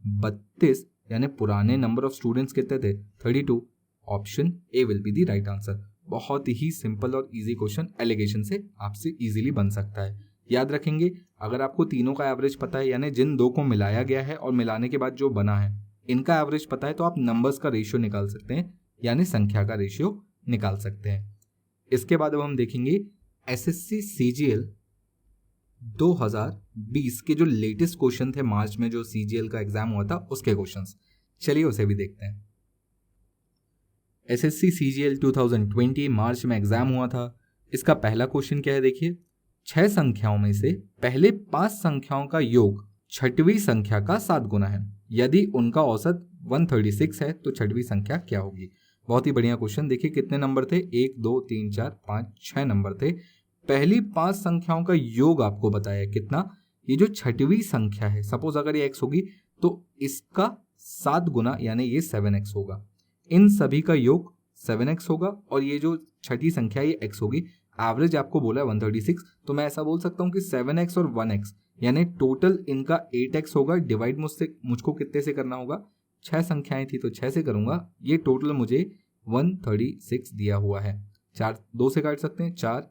32, यानी पुराने नंबर ऑफ स्टूडेंट्स कितने थे, 32। Option A will be the right answer. बहुत ही सिंपल और इजी क्वेश्चन, एलिगेशन से आपसे इजीली बन सकता है। याद रखेंगे, अगर आपको तीनों का एवरेज पता है, यानी जिन दो को मिलाया गया है और मिलाने के बाद जो बना है, इनका एवरेज पता है तो आप नंबर्स का रेशियो निकाल सकते हैं, यानी संख्या का रेशियो निकाल सकते हैं। इसके बाद अब हम देखेंगे एसएससी सीजीएल 2020 के जो लेटेस्ट क्वेश्चन थे, मार्च में जो सीजीएल का एग्जाम हुआ था उसके क्वेश्चंस। चलिए उसे भी देखते हैं। एसएससी सीजीएल 2020 मार्च में एग्जाम हुआ था। इसका पहला क्वेश्चन क्या है, देखिए 6 संख्याओं में से पहले 5 संख्याओं का योग छठवीं संख्या का 7 गुना है। यदि उनका औसत 136 है तो छठवीं संख्या क्या होगी। बहुत ही बढ़िया क्वेश्चन। देखिए कितने नंबर थे, 1 2 3 4 5 6 नंबर थे। पहली 5 संख्याओं का योग आपको बताया कितना, ये जो छठवीं संख्या है, सपोज अगर ये x होगी तो इसका 7 गुना यानी ये 7x होगा। इन सभी का योग 7x होगा और ये जो छठी संख्या ये x होगी। एवरेज आपको बोला है 136, तो मैं ऐसा बोल सकता हूँ कि 7x और 1x यानी टोटल इनका 8x होगा। डिवाइड मुझको कितने से करना होगा, 6 संख्याएं थी तो 6 से करूंगा। ये टोटल मुझे 136 दिया हुआ है। 4 2 से काट सकते हैं, 4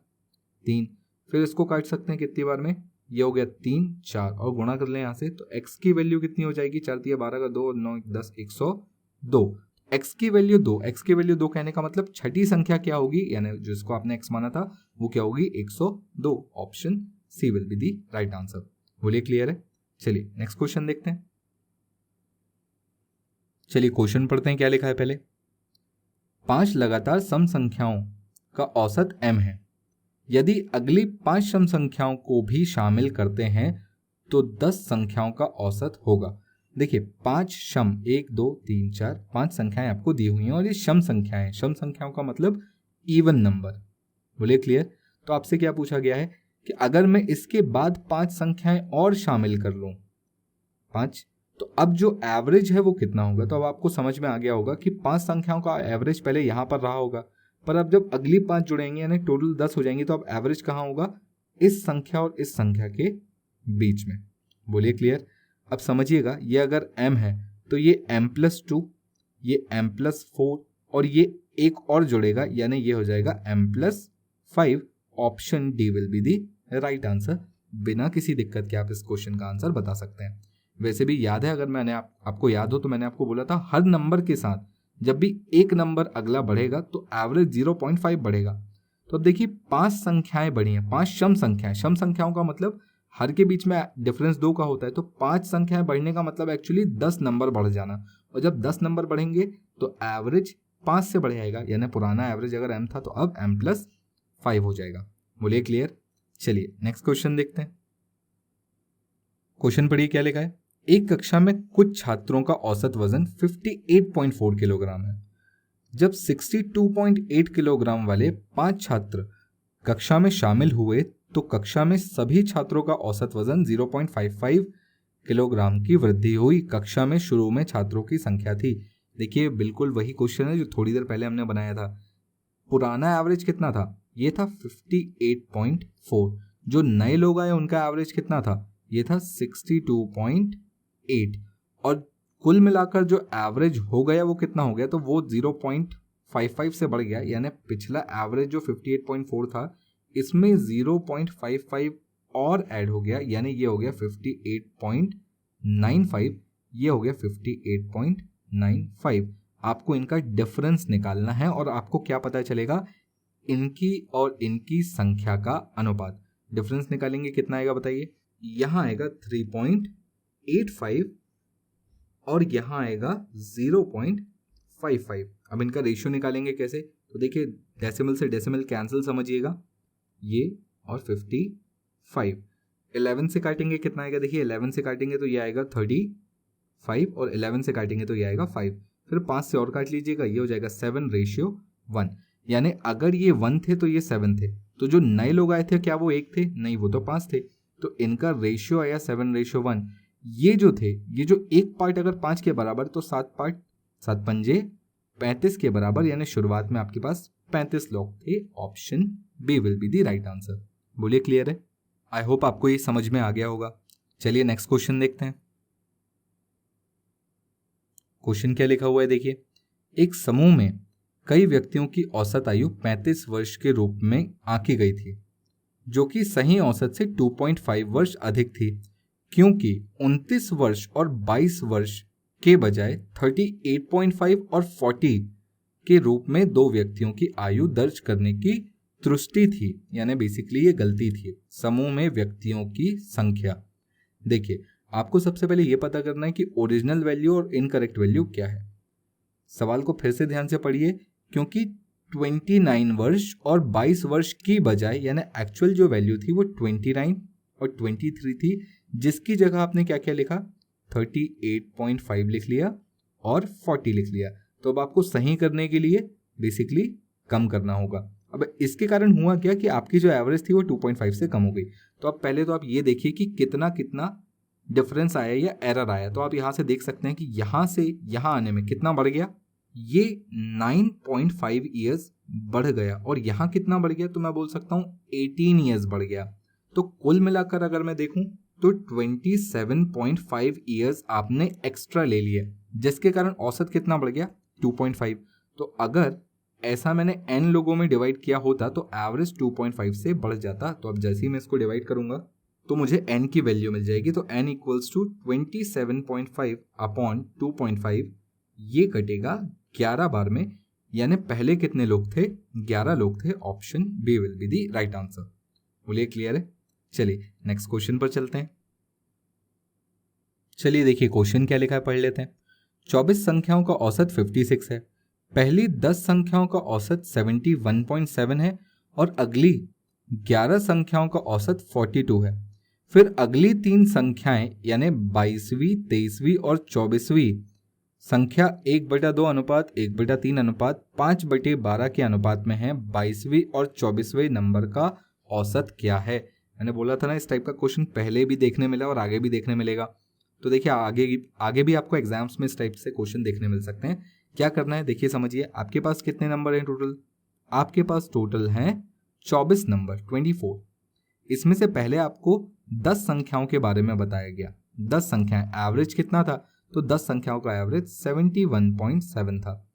3, फिर इसको काट सकते हैं कितनी बार में, ये हो गया 3 4 और गुणा कर लें यहाँ से तो x की वैल्यू कितनी हो जाएगी, 4 3 12 का 2 9 10 102। x की वैल्यू 2, x की वैल्यू 2 कहने का मतलब छठी संख्या क्या होगी, यानी जिसको आपने x माना था वो क्या होगी, 102। Option C will be the right answer. बोलिए क्लियर है। चलिए नेक्स्ट क्वेश्चन देखते हैं। चलिए क्वेश्चन पढ़ते हैं क्या लिखा है पहले। 5 लगातार सम संख्याओं का औसत m है। यदि अगली 5 सम संख्याओं को भी शामिल करते हैं तो 10 संख्याओं का औसत होगा। देखिए 5 सम 1 2 3 4 5 संख्याएं आपको दी हुई हैं और ये सम संख्याएं, सम संख्याओं का मतलब इवन नंबर। बोलिए क्लियर। तो आपसे क्या पूछा गया है कि अगर मैं इसके बाद 5 संख्याएं और शामिल कर लूं 5, तो अब जो एवरेज है वो कितना होगा। तो अब आपको समझ में आ गया होगा कि 5 संख्याओं का एवरेज पहले यहां पर रहा होगा, पर अब जब अगली 5 जुड़ेंगे यानी टोटल 10 हो जाएंगी तो अब एवरेज कहाँ होगा, इस संख्या और इस संख्या के बीच में। बोलिए क्लियर। अब समझिएगा, ये अगर m है तो ये m+2, ये m+4 और ये एक और जुड़ेगा यानी ये हो जाएगा m+5। Option D will be the right answer. बिना किसी दिक्कत के आप इस क्वेश्चन का आंसर बता सकते हैं। वैसे भी याद है, अगर मैंने आपको याद हो तो मैंने आपको बोला था हर नंबर के साथ जब भी एक नंबर अगला बढ़ेगा तो एवरेज 0.5 बढ़ेगा। तो अब देखिए 5 संख्याएं बढ़ी हैं, 5 सम संख्याएं। सम संख्याओं का मतलब हर के बीच में डिफरेंस 2 का होता है, तो 5 संख्याएं बढ़ने का मतलब एक्चुअली 10 नंबर बढ़ जाना। और जब 10 नंबर बढ़ेंगे तो एवरेज 5 से बढ़ जाएगा, यानी पुराना एवरेज अगर m था तो अब m+5 हो जाएगा। बोलिए क्लियर। चलिए नेक्स्ट क्वेश्चन देखते हैं। क्वेश्चन पढ़िए क्या लिखा है। एक कक्षा में कुछ छात्रों का औसत वजन 58.4 किलोग्राम है। जब 62.8 किलोग्राम वाले 5 छात्र कक्षा में शामिल हुए तो कक्षा में सभी छात्रों का औसत वजन 0.55 किलोग्राम की वृद्धि हुई। कक्षा में शुरू में छात्रों की संख्या थी। देखिए बिल्कुल वही क्वेश्चन है जो थोड़ी देर पहले हमने बनाया था। पुराना एवरेज कितना था, ये था 58.4। जो नए लोग आए उनका एवरेज कितना था, ये था 62.8। और कुल मिलाकर जो एवरेज हो गया वो कितना हो गया, तो वो 0.55 से बढ़ गया, यानी पिछला एवरेज जो 58.4 था इसमें 0.55 और ऐड हो गया, यानी ये हो गया 58.95, ये हो गया 58.95। आपको इनका डिफरेंस निकालना है और आपको क्या पता चलेगा, इनकी और इनकी संख्या का अनुपात। डिफरेंस निकालेंगे कितना आएगा बताइए। यहाँ आएगा 3.85 और यहाँ आएगा 0.55। अब इनका रेशियो निकालेंगे कैसे, तो देखिए डेसिमल से डेसिमल कैंसिल समझिएगा, ये और 55। 11 से काटेंगे कितना आएगा, देखिए 11 से काटेंगे तो ये आएगा 35 और 11 से काटेंगे तो ये आएगा 5। फिर 5 से और काट लीजिएगा, ये हो जाएगा 7:1। यानी अगर ये 1 थे तो ये 7 थे। तो जो नए लोग आए थे क्या वो 1 थे, नहीं वो तो 5 थे, तो इनका रेशियो आया 7:1। ये जो थे, ये जो एक पार्ट अगर 5 के बराबर तो 7 पार्ट 7 पंजे 35 के बराबर, यानी शुरुआत में आपके पास 35 लोग थे। Option B will be the right answer. बोलिए क्लियर है। आई होप आपको ये समझ में आ गया होगा। चलिए नेक्स्ट क्वेश्चन देखते हैं। क्वेश्चन क्या लिखा हुआ है देखिए। एक समूह में कई व्यक्तियों की औसत आयु 35 वर्ष के रूप में आंकी गई थी, जो कि सही औसत से 2.5 वर्ष अधिक थी, क्योंकि 29 वर्ष और 22 वर्ष के बजाय 38.5 और 40 के रूप में दो व्यक्तियों की आयु दर्ज करने की त्रुटि थी, यानी बेसिकली ये गलती थी। समूह में व्यक्तियों की संख्या। देखिए, आपको सबसे पहले ये पता करना है कि ओरिजिनल वैल्यू और इनकरेक्ट वैल्यू क्या है। सवाल को फिर से ध्यान से पढ़िए, क्योंकि 29 वर्ष और 22 वर्ष की बजाय यानी एक्चुअल जो वैल्यू थी वो 29 और 23 थी, जिसकी जगह आपने क्या क्या लिखा, 38.5 लिख लिया और 40 लिख लिया। तो अब आपको सही करने के लिए बेसिकली कम करना होगा। अब इसके कारण हुआ क्या कि आपकी जो एवरेज थी वो 2.5 से कम हो गई। तो अब पहले तो आप ये देखिए कि कितना कितना डिफरेंस आया या एरर आया। तो आप यहाँ से देख सकते हैं कि यहाँ से यहाँ आने में कितना बढ़ गया, ये 9.5 ईयर्स बढ़ गया, और यहाँ कितना बढ़ गया, तो मैं बोल सकता हूँ 18 ईयर्स बढ़ गया। तो कुल मिलाकर अगर मैं देखूं तो 27.5 ईयर्स आपने एक्स्ट्रा ले लिए, जिसके कारण औसत कितना बढ़ गया, 2.5। तो अगर ऐसा मैंने n लोगों में डिवाइड किया होता तो एवरेज 2.5 से बढ़ जाता। तो अब जैसे ही मैं इसको डिवाइड करूंगा तो मुझे n की वैल्यू मिल जाएगी। तो n इक्वल्स टू 27.5 अपॉन 2.5, ये कटेगा 11 बार में, यानी पहले कितने लोग थे, 11 लोग थे। Option B will be the right answer. बोलिए क्लियर है। चलिए नेक्स्ट क्वेश्चन पर चलते हैं। चलिए देखिए क्वेश्चन क्या लिखा है, पढ़ लेते हैं। 24 संख्याओं का औसत 56 है, पहली 10 संख्याओं का औसत 71.7 है और अगली 11 संख्याओं का औसत 42 है। फिर अगली 3 संख्याएं यानी 22वीं, 23वीं और 24वीं संख्या 1/2 अनुपात 1/3 अनुपात 5/12 के अनुपात में है। 22वीं और 24वें नंबर का औसत क्या है। मैंने बोला था ना इस टाइप का क्वेश्चन पहले भी देखने मिला और आगे भी देखने मिलेगा। तो देखिए आगे भी आपको एग्जाम्स में इस टाइप से क्वेश्चन देखने मिल सकते हैं। क्या करना है देखिए समझिए, आपके पास कितने नंबर हैं टोटल, आपके पास टोटल हैं 24 नंबर, 24। इसमें से पहले आपको 10 संख्याओं के बारे में बताया गया। 10 संख्याएं, एवरेज कितना था, तो 10 संख्याओं का एवरेज 71.7 था।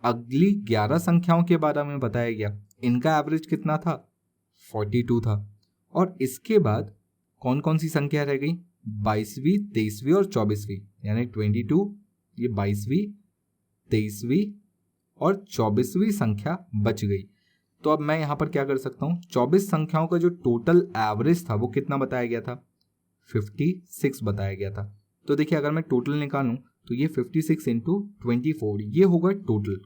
अगली 11 संख्याओं के बारे में बताया गया, इनका एवरेज कितना था, 42 था। और इसके बाद कौन कौन सी संख्या रह गई, 22वीं, 23वीं और 24वीं, यानी 22, ये 22वीं, 23वीं और 24वीं संख्या बच गई। तो अब मैं यहाँ पर क्या कर सकता हूँ, 24 संख्याओं का जो टोटल एवरेज था वो कितना बताया गया था, 56 बताया गया था। तो देखिए अगर मैं टोटल निकालूं तो ये 56 इंटू 24, ये होगा टोटल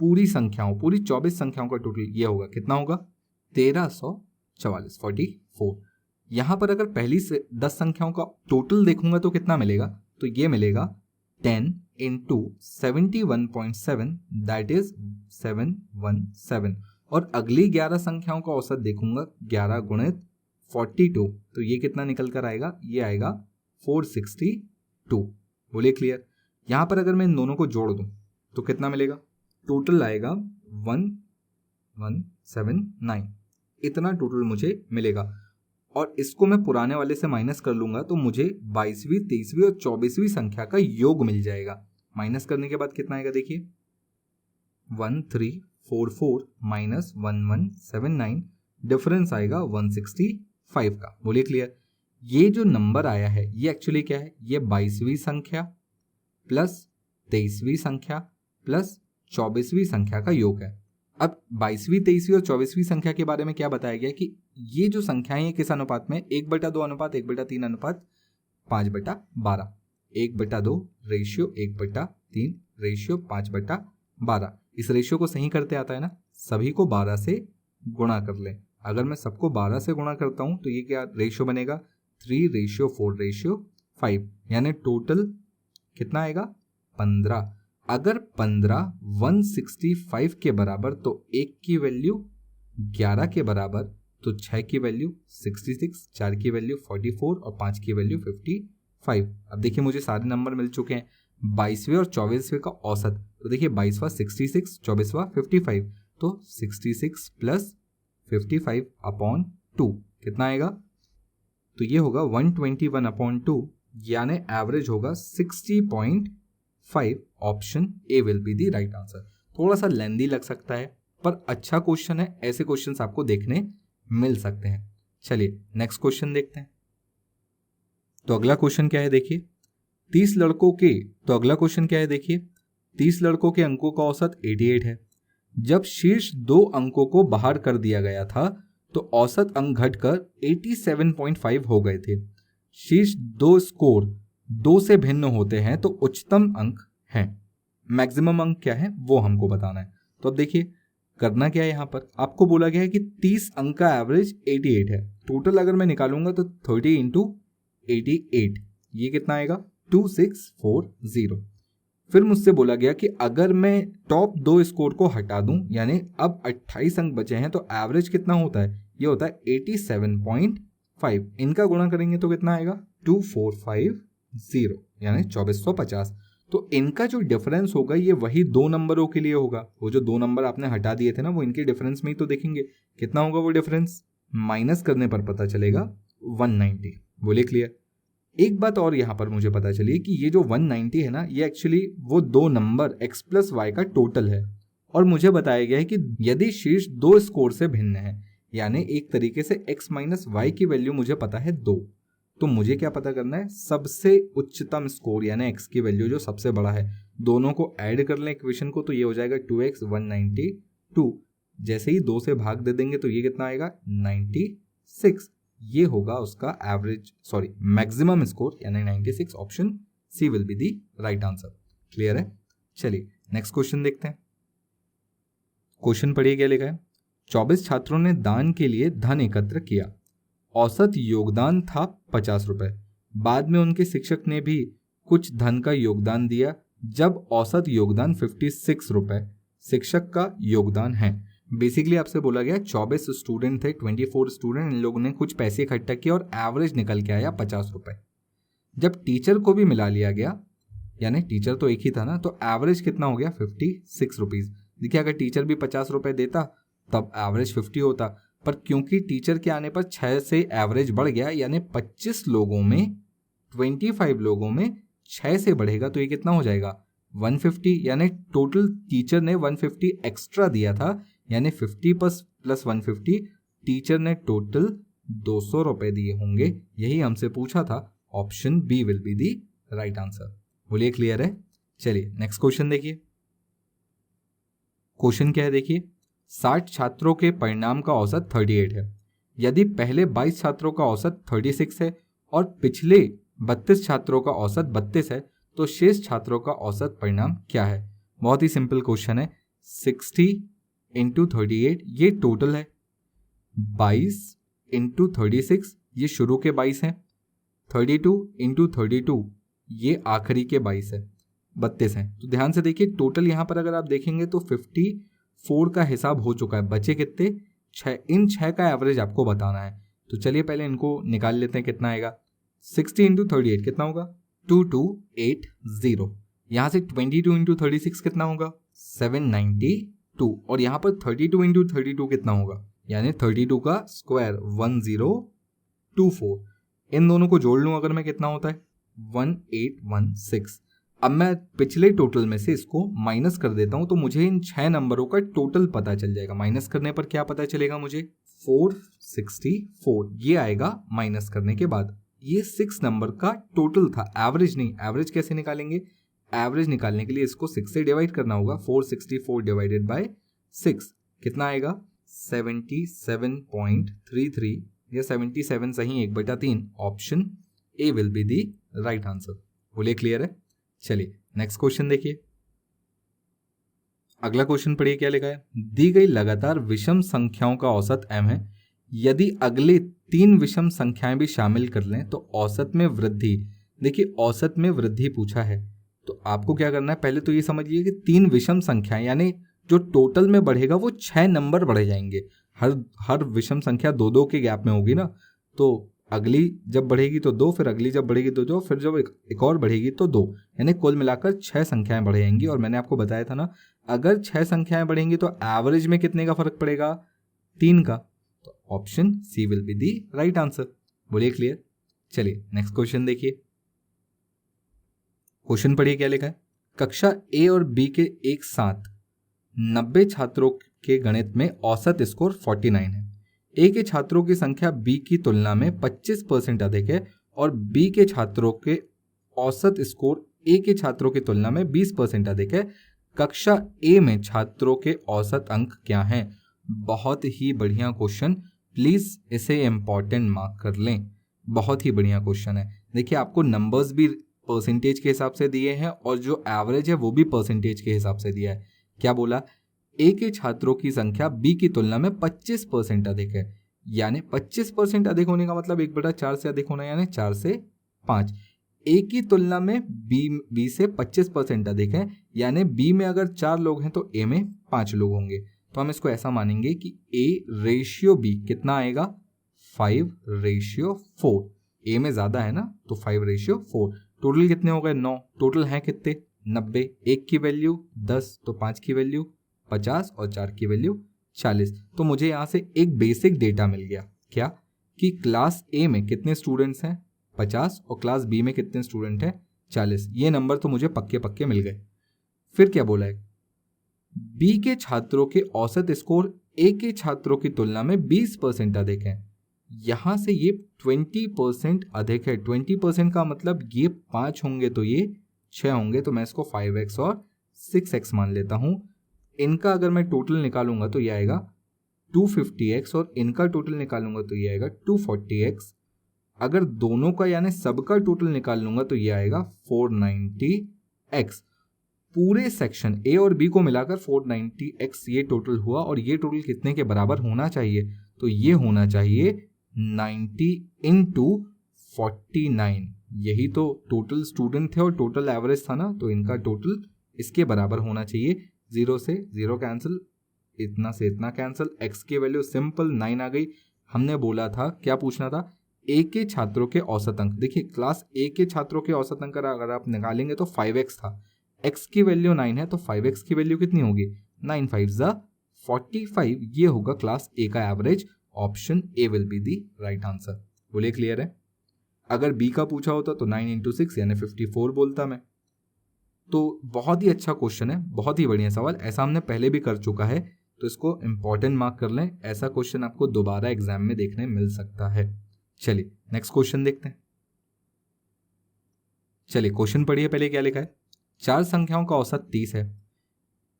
पूरी संख्याओं, पूरी 24 संख्याओं का टोटल ये होगा, कितना होगा, 1344, 44। यहाँ पर अगर पहली से 10 संख्याओं का टोटल देखूंगा तो कितना मिलेगा, तो ये मिलेगा 10 इंटू 71.7, दैट इज 717। और अगली 11 संख्याओं का औसत देखूंगा, 11 गुणित 42, तो ये कितना निकल कर आएगा, ये आएगा 462। बोलिए क्लियर। यहाँ पर अगर मैं इन दोनों को जोड़ दूं तो कितना मिलेगा, टोटल आएगा 1179, इतना टोटल मुझे मिलेगा। और इसको मैं पुराने वाले से माइनस कर लूंगा तो मुझे 22वीं, 23वीं और 24वीं संख्या का योग मिल जाएगा। माइनस करने के बाद कितना आएगा देखिए, 1344 माइनस 1179, डिफरेंस आएगा 165 का। बोलिए क्लियर। ये जो नंबर आया है ये एक्चुअली क्या है, ये 22वीं संख्या प्लस 23वीं संख्या प्लस 24वीं संख्या का योग है। अब 22वीं, 23वीं और 24वीं संख्या के बारे में क्या बताया गया कि ये जो संख्याएं हैं किस अनुपात में, 1/2 अनुपात 1/3 अनुपात 5/12, 1/2 रेशियो 1/3 रेशियो 5/12। इस रेशियो को सही करते आता है ना, सभी को 12 से गुणा कर लें। अगर मैं सबको 12 से गुणा करता हूं तो ये क्या रेशियो बनेगा, 3:4:5, यानी टोटल कितना आएगा, 15। अगर 15 165 के बराबर तो 1 की वैल्यू 11 के बराबर, तो 6 की वैल्यू 66, 4 की वैल्यू 44 और 5 की वैल्यू 55। अब देखिए मुझे सारे नंबर मिल चुके हैं, 22वें और 24वें का औसत। तो देखिए 22वां 66, 24वां 55, तो 66 प्लस 55 अपॉन 2 कितना आएगा, तो ये होगा 121 अपॉन 2, यानी एवरेज होगा 60.5। Option A will be the right answer. थोड़ा सा लेंदी लग सकता है पर अच्छा क्वेश्चन है, ऐसे क्वेश्चंस आपको देखने मिल सकते हैं। चलिए नेक्स्ट क्वेश्चन देखते हैं। तो अगला क्वेश्चन क्या है देखिए, 30 लड़कों के, तो अगला क्वेश्चन क्या है देखिए, 30 लड़कों के अंकों का औसत 88 है। जब शीर्ष 2 अंकों को बाहर कर दिया गया था तो औसत अंक घटकर 87.5 हो गए थे। शीर्ष 2 स्कोर 2 से भिन्न होते हैं तो उच्चतम अंक है, मैक्सिमम अंक क्या है वो हमको बताना है। तो अब देखिए करना क्या है, यहाँ पर आपको बोला गया है कि 30 अंक का एवरेज 88 है। टोटल अगर मैं निकालूंगा तो 30 इंटू 88 ये कितना आएगा 2640। फिर मुझसे बोला गया कि अगर मैं टॉप 2 स्कोर को हटा दूं, यानी अब 28 अंक बचे हैं, तो एवरेज कितना होता है, ये होता है 87.5। इनका गुणा करेंगे तो कितना आएगा 2450, यानी 2450। तो इनका जो डिफरेंस होगा ये वही 2 नंबरों के लिए होगा। वो जो 2 नंबर आपने हटा दिए थे ना, वो इनके डिफरेंस में ही तो देखेंगे कितना होगा वो डिफरेंस। माइनस करने पर पता चलेगा 190। बोले क्लियर। एक बात और यहाँ पर मुझे पता चली कि ये जो 190 है ना, ये एक्चुअली वो 2 नंबर x प्लस वाई का टोटल है। और मुझे बताया गया है कि यदि शीर्ष 2 स्कोर से भिन्न है, यानी एक तरीके से x माइनस वाई की वैल्यू मुझे पता है 2, तो मुझे क्या पता करना है, सबसे उच्चतम स्कोर यानी x की वैल्यू जो सबसे बड़ा है। दोनों को ऐड कर लें इक्वेशन को, तो ये हो जाएगा 2x 192। जैसे ही 2 से भाग दे देंगे तो ये कितना आएगा 96। ये होगा उसका एवरेज मैक्सिमम स्कोर यानी 96। Option C will be the right answer. Clear है। चलिए नेक्स्ट क्वेश्चन देखते हैं। क्वेश्चन पढ़िए क्या लिखा है। 24 छात्रों ने दान के लिए धन एकत्र किया। औसत योगदान था 50 रुपए। बाद में उनके शिक्षक ने भी कुछ धन का योगदान दिया, जब औसत योगदान 56 रुपए शिक्षक का योगदान है। बेसिकली आपसे बोला गया 24 स्टूडेंट थे, 24 स्टूडेंट, इन लोगों ने कुछ पैसे इकट्ठा किया और एवरेज निकल के आया 50 रुपए। जब टीचर को भी मिला लिया गया, यानी टीचर तो एक ही था ना, तो एवरेज कितना हो गया 56 रुपीज। देखिए अगर टीचर भी 50 रुपए देता तब एवरेज 50 होता, पर क्योंकि टीचर के आने पर 6 से एवरेज बढ़ गया, यानी 25 लोगों में 25 लोगों में 6 से बढ़ेगा, तो ये कितना हो जाएगा 150। यानी टोटल टीचर ने 150 एक्स्ट्रा दिया था, यानी 50 प्लस 150 टीचर ने टोटल 200 रुपए दिए होंगे। यही हमसे पूछा था। Option B will be the right answer. बोलिए क्लियर है। चलिए नेक्स्ट क्वेश्चन देखिए। क्वेश्चन क्या है देखिए। 60 छात्रों के परिणाम का औसत 38 है। यदि पहले 22 छात्रों का औसत 36 है और पिछले 32 छात्रों का औसत 32 है, तो शेष छात्रों का औसत परिणाम क्या है। बहुत ही सिंपल क्वेश्चन है। 60 इंटू 38 ये टोटल है, 22 इंटू 36 ये शुरू के 22 हैं, 32 इंटू 32 ये आखिरी के 22 है, 32 हैं। तो ध्यान से देखिए टोटल यहाँ पर अगर आप देखेंगे तो 54 का हिसाब हो चुका है। बचे कितने 6। इन 6 का एवरेज आपको बताना है। तो चलिए पहले इनको निकाल लेते हैं कितना आएगा। 60 इंटू 38 कितना होगा 2280। यहाँ से 22 इंटू 36 कितना होगा 792। और यहाँ पर 32 इंटू 32 कितना होगा, यानी 32 का स्क्वायर 1024। इन दोनों को जोड़ लूँ अगर मैं कितना होता है 1816। अब मैं पिछले टोटल में से इसको माइनस कर देता हूं तो मुझे इन 6 नंबरों का टोटल पता चल जाएगा। माइनस करने पर क्या पता चलेगा मुझे 464 ये आएगा माइनस करने के बाद। ये 6 नंबर का टोटल था, एवरेज नहीं। एवरेज कैसे निकालेंगे, एवरेज निकालने के लिए इसको 6 से डिवाइड करना होगा। 464 डिवाइडेड बाय 6 कितना आएगा 77.33 या 77 सही 1/3। Option A will be the right answer. बोलिए क्लियर है। चलिए नेक्स्ट क्वेश्चन देखिए। अगला क्वेश्चन पढ़िए क्या लिखा है। दी गई लगातार विषम संख्याओं का औसत m है। यदि अगले 3 विषम संख्याएं भी शामिल कर लें तो औसत में वृद्धि। देखिए औसत में वृद्धि पूछा है तो आपको क्या करना है, पहले तो ये समझिए कि 3 विषम संख्याएं यानी जो टोटल में बढ़ेगा वो 6 नंबर बढ़ जाएंगे। हर विषम संख्या 2-2 के गैप में होगी ना, तो अगली जब बढ़ेगी तो 2, फिर अगली जब बढ़ेगी तो 2, फिर जब एक और बढ़ेगी तो 2, यानी कुल मिलाकर 6 संख्याएं बढ़ जाएंगी। और मैंने आपको बताया था ना, अगर 6 संख्याएं बढ़ेंगी तो एवरेज में कितने का फर्क पड़ेगा 3 का। तो option C will be the right answer. बोलिए क्लियर। चलिए नेक्स्ट क्वेश्चन देखिए। क्वेश्चन पढ़िए क्या लिखा है। कक्षा ए और बी के एक साथ 90 छात्रों के गणित में औसत स्कोर 49 है। ए के छात्रों की संख्या बी की तुलना में 25% अधिक है और बी के छात्रों के औसत स्कोर ए के छात्रों की तुलना में 20% अधिक है, कक्षा ए में छात्रों के औसत अंक क्या हैं? बहुत ही बढ़िया क्वेश्चन, प्लीज इसे इम्पोर्टेंट मार्क कर लें। बहुत ही बढ़िया क्वेश्चन है। देखिए आपको नंबर्स भी परसेंटेज के हिसाब से दिए हैं और जो एवरेज है वो भी परसेंटेज के हिसाब से दिया है। क्या बोला? ए के छात्रों की संख्या बी की तुलना में 25% अधिक है, यानी 25% अधिक होने का मतलब 1/4 से अधिक होना, यानी 4 से 5। ए की तुलना में बी से 25% अधिक है, यानी बी में अगर 4 लोग हैं तो ए में 5 लोग होंगे। तो हम इसको ऐसा मानेंगे कि ए रेशियो बी कितना आएगा? 5:4। ए में ज्यादा है ना, तो 5:4। टोटल कितने हो गए? 9। टोटल है कितने? 90। एक की वैल्यू 10, तो 5 की वैल्यू 50 और 4 की वैल्यू 40। तो मुझे यहाँ से एक बेसिक डेटा मिल गया। क्या? कि क्लास ए में कितने स्टूडेंट्स हैं? 50 और क्लास बी में कितने स्टूडेंट हैं? 40। ये नंबर तो मुझे पक्के पक्के मिल गए। फिर क्या बोला है? बी के छात्रों के औसत स्कोर ए के छात्रों की तुलना में 20% अधिक है। यहां से ये 20% अधिक है। 20% का मतलब ये 5 होंगे तो ये 6 होंगे, तो मैं इसको 5x और 6x मान लेता हूं। इनका अगर मैं टोटल निकालूंगा तो ये आएगा 250x और इनका टोटल निकालूंगा तो ये आएगा 240x। अगर दोनों का यानी सबका टोटल निकाल लूंगा तो ये आएगा 490x। पूरे सेक्शन ए और बी को मिलाकर 490x ये टोटल हुआ, और ये टोटल कितने के बराबर होना चाहिए? तो ये होना चाहिए 90 इंटू 49। यही तो टोटल स्टूडेंट थे और टोटल एवरेज था ना, तो इनका टोटल इसके बराबर होना चाहिए। 0 से 0 कैंसिल, इतना से इतना कैंसिल, x की वैल्यू सिंपल 9 आ गई। हमने बोला था, क्या पूछना था? ए के छात्रों के औसत अंक। देखिए क्लास ए के छात्रों के औसत अंक अगर आप निकालेंगे तो 5x था, x की वैल्यू 9 है, तो 5x की वैल्यू कितनी होगी? 9 5 45। ये होगा क्लास ए का average. Option A will be the right answer. बोलिए क्लियर है? अगर बी का पूछा होता तो 9 इंटू 6 यानी 54 बोलता मैं। तो बहुत ही अच्छा क्वेश्चन है, बहुत ही बढ़िया सवाल। ऐसा हमने पहले भी कर चुका है, तो इसको इंपॉर्टेंट मार्क कर लें। ऐसा क्वेश्चन आपको दोबारा एग्जाम में देखने मिल सकता है। चलिए नेक्स्ट क्वेश्चन देखते हैं। चलिए क्वेश्चन पढ़िए, पहले क्या लिखा है? 4 संख्याओं का औसत 30 है।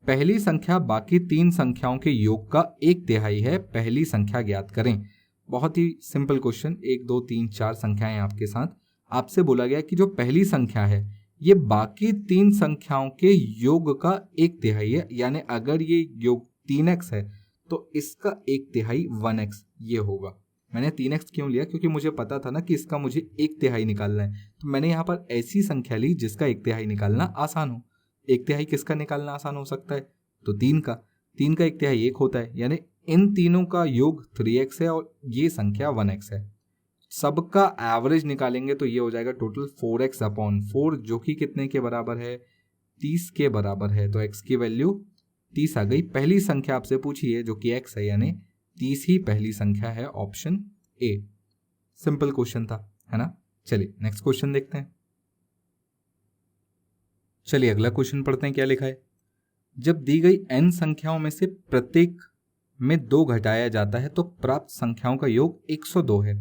पहली संख्या बाकी 3 संख्याओं के योग का 1/3 है। पहली संख्या ज्ञात करें। बहुत ही सिंपल क्वेश्चन। 1 2 3 4 संख्याएं आपके साथ। आपसे बोला गया कि जो पहली संख्या है ये बाकी 3 संख्याओं के योग का 1/3 है, यानी अगर ये योग 3x है तो इसका 1/3 1x ये होगा। मैंने 3x क्यों लिया? क्योंकि मुझे पता था ना कि इसका मुझे 1/3 निकालना है, तो मैंने यहाँ पर ऐसी संख्या ली जिसका 1/3 निकालना आसान हो। 1/3 किसका निकालना आसान हो सकता है? तो 3 का। 3 का 1/3 1 होता है, यानी इन तीनों का योग 3x है और ये संख्या 1x है। सबका एवरेज निकालेंगे तो ये हो जाएगा टोटल 4x/4, जो कि कितने के बराबर है? 30 के बराबर है। तो x की वैल्यू 30 आ गई। पहली संख्या आपसे पूछी है जो कि x है, यानी 30 ही पहली संख्या है। Option A. सिंपल क्वेश्चन था, है ना? चलिए नेक्स्ट क्वेश्चन देखते हैं। चलिए अगला क्वेश्चन पढ़ते हैं, क्या लिखा है? जब दी गई n संख्याओं में से प्रत्येक में 2 घटाया जाता है तो प्राप्त संख्याओं का योग 102 है।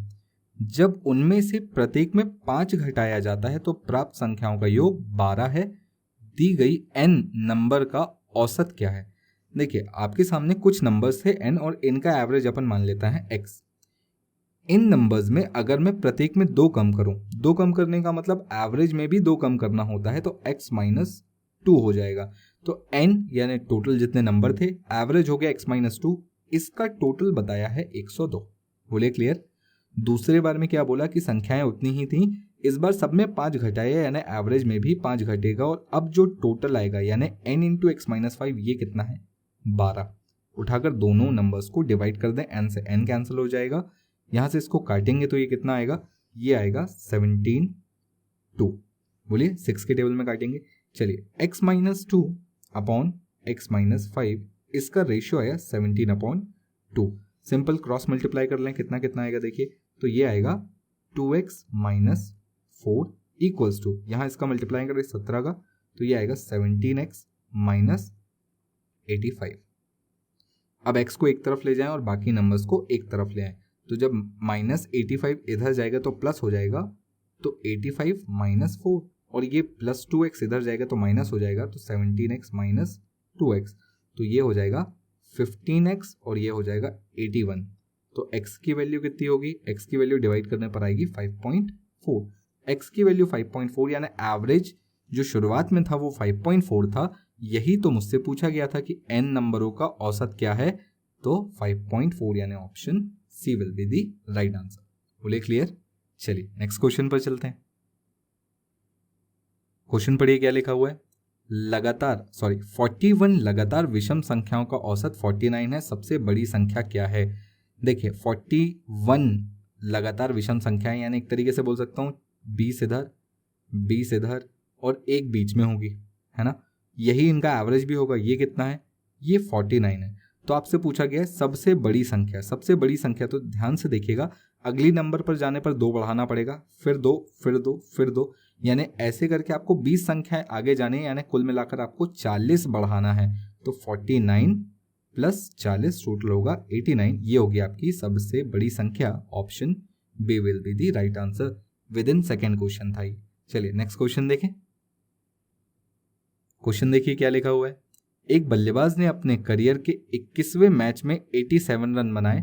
जब उनमें से प्रत्येक में 5 घटाया जाता है तो प्राप्त संख्याओं का योग 12 है। दी गई n नंबर का औसत क्या है? देखिए आपके सामने कुछ नंबर्स थे n और इनका एवरेज अपन मान लेता है x। इन नंबर्स में अगर मैं प्रत्येक में 2 कम करूं, 2 कम करने का मतलब एवरेज में भी 2 कम करना होता है, तो x माइनस 2 हो जाएगा। तो n यानी टोटल जितने नंबर थे, एवरेज हो गया x माइनस 2, इसका टोटल बताया है 102। बोले क्लियर? दूसरे बार में क्या बोला कि संख्याएं उतनी ही थी, इस बार सब में 5 घटाया, यानी एवरेज में भी 5 घटेगा, और अब जो टोटल आएगा यानी n इंटू एक्स माइनस 5 ये कितना है? 12। उठाकर दोनों नंबर्स को डिवाइड कर दें, n से n कैंसिल हो जाएगा, यहां से इसको काटेंगे तो ये कितना आएगा? ये आएगा 17/2। बोलिए 6 के टेबल में काटेंगे। चलिए x minus 2 upon x minus 5, इसका रेशियो आया 17/2। सिंपल क्रॉस मल्टीप्लाई कर लें, कितना कितना आएगा देखिए, तो ये आएगा 2x माइनस 4 इक्वल्स टू, यहाँ इसका मल्टीप्लाई करें 17 का, तो ये आएगा 17x माइनस 85। अब x को एक तरफ ले जाएं और बाकी नंबर्स को एक तरफ ले आएं, तो जब माइनस 85 इधर जाएगा तो प्लस हो जाएगा, तो 85 माइनस 4, और ये प्लस 2x इधर जाएगा तो माइनस हो जाएगा, तो 17x माइनस 2x, तो ये हो जाएगा 15x और ये हो जाएगा 81। तो x की वैल्यू कितनी होगी, x की वैल्यू डिवाइड करने पर आएगी 5.4। x की वैल्यू 5.4 यानी एवरेज जो शुरुआत में था वो 5.4 था। यही तो मुझसे पूछा गया था कि n नंबरों का औसत क्या है, तो 5.4 यानी option C will be the right answer. बोले क्लियर। चलिए नेक्स्ट क्वेश्चन पर चलते हैं। क्वेश्चन पढ़िए क्या लिखा हुआ है। 41 लगातार विषम संख्याओं का औसत 49 है, सबसे बड़ी संख्या क्या है। देखिए 41 लगातार विषम संख्याएं, यानी एक तरीके से बोल सकता हूँ 20 इधर और एक बीच में होगी, है ना। यही इनका एवरेज भी होगा। ये कितना है, ये 49 है। तो आपसे पूछा गया है सबसे बड़ी संख्या। सबसे बड़ी संख्या तो ध्यान से देखिएगा, अगली नंबर पर जाने पर 2 बढ़ाना पड़ेगा, फिर 2, फिर 2, फिर 2, यानी ऐसे करके आपको 20 संख्याएं आगे जाने, यानी कुल मिलाकर आपको 40 बढ़ाना है। तो 49 प्लस 40 टोटल होगा 89। ये होगी आपकी सबसे बड़ी संख्या। Option B will be the right answer. Within second question था ये। चलिए नेक्स्ट क्वेश्चन देखें। क्वेश्चन देखिए क्या लिखा हुआ है। एक बल्लेबाज ने अपने करियर के 21वें मैच में 87 रन बनाए।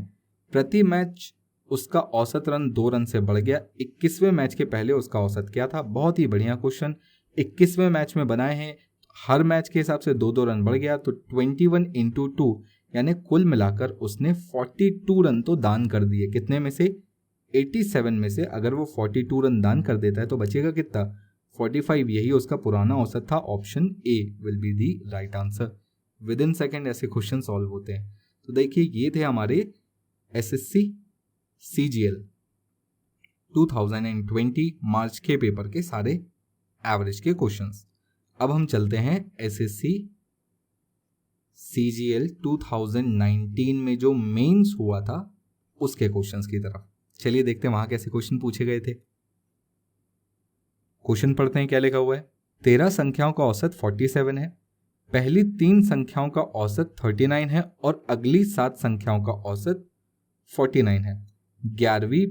प्रति मैच उसका औसत रन 2 रन से बढ़ गया। 21वें मैच के पहले उसका औसत क्या था। बहुत ही बढ़िया क्वेश्चन। 21वें मैच में बनाए हैं, हर मैच के हिसाब से 2-2 रन बढ़ गया, तो 21 इंटू 2 यानी कुल मिलाकर उसने 42 रन तो दान कर दिए। कितने में से, 87 में से अगर वो 42 रन दान कर देता है तो बचेगा कितना, 45। यही उसका पुराना औसत था। Option A will be the right answer. Within second ऐसे क्वेश्चन सॉल्व होते हैं। तो देखिए ये थे हमारे एसएससी CGL 2020 मार्च के पेपर के सारे एवरेज के क्वेश्चंस। अब हम चलते हैं एसएससी CGL 2019 में जो मेंस हुआ था उसके क्वेश्चंस की तरफ। चलिए देखते हैं वहां कैसे क्वेश्चन पूछे गए थे। क्वेश्चन पढ़ते हैं क्या लिखा हुआ है। 13 संख्याओं का औसत 47 है। पहली 3 संख्याओं का औसत 39 है और अगली 7 संख्याओं का औसत 49 है। 11वीं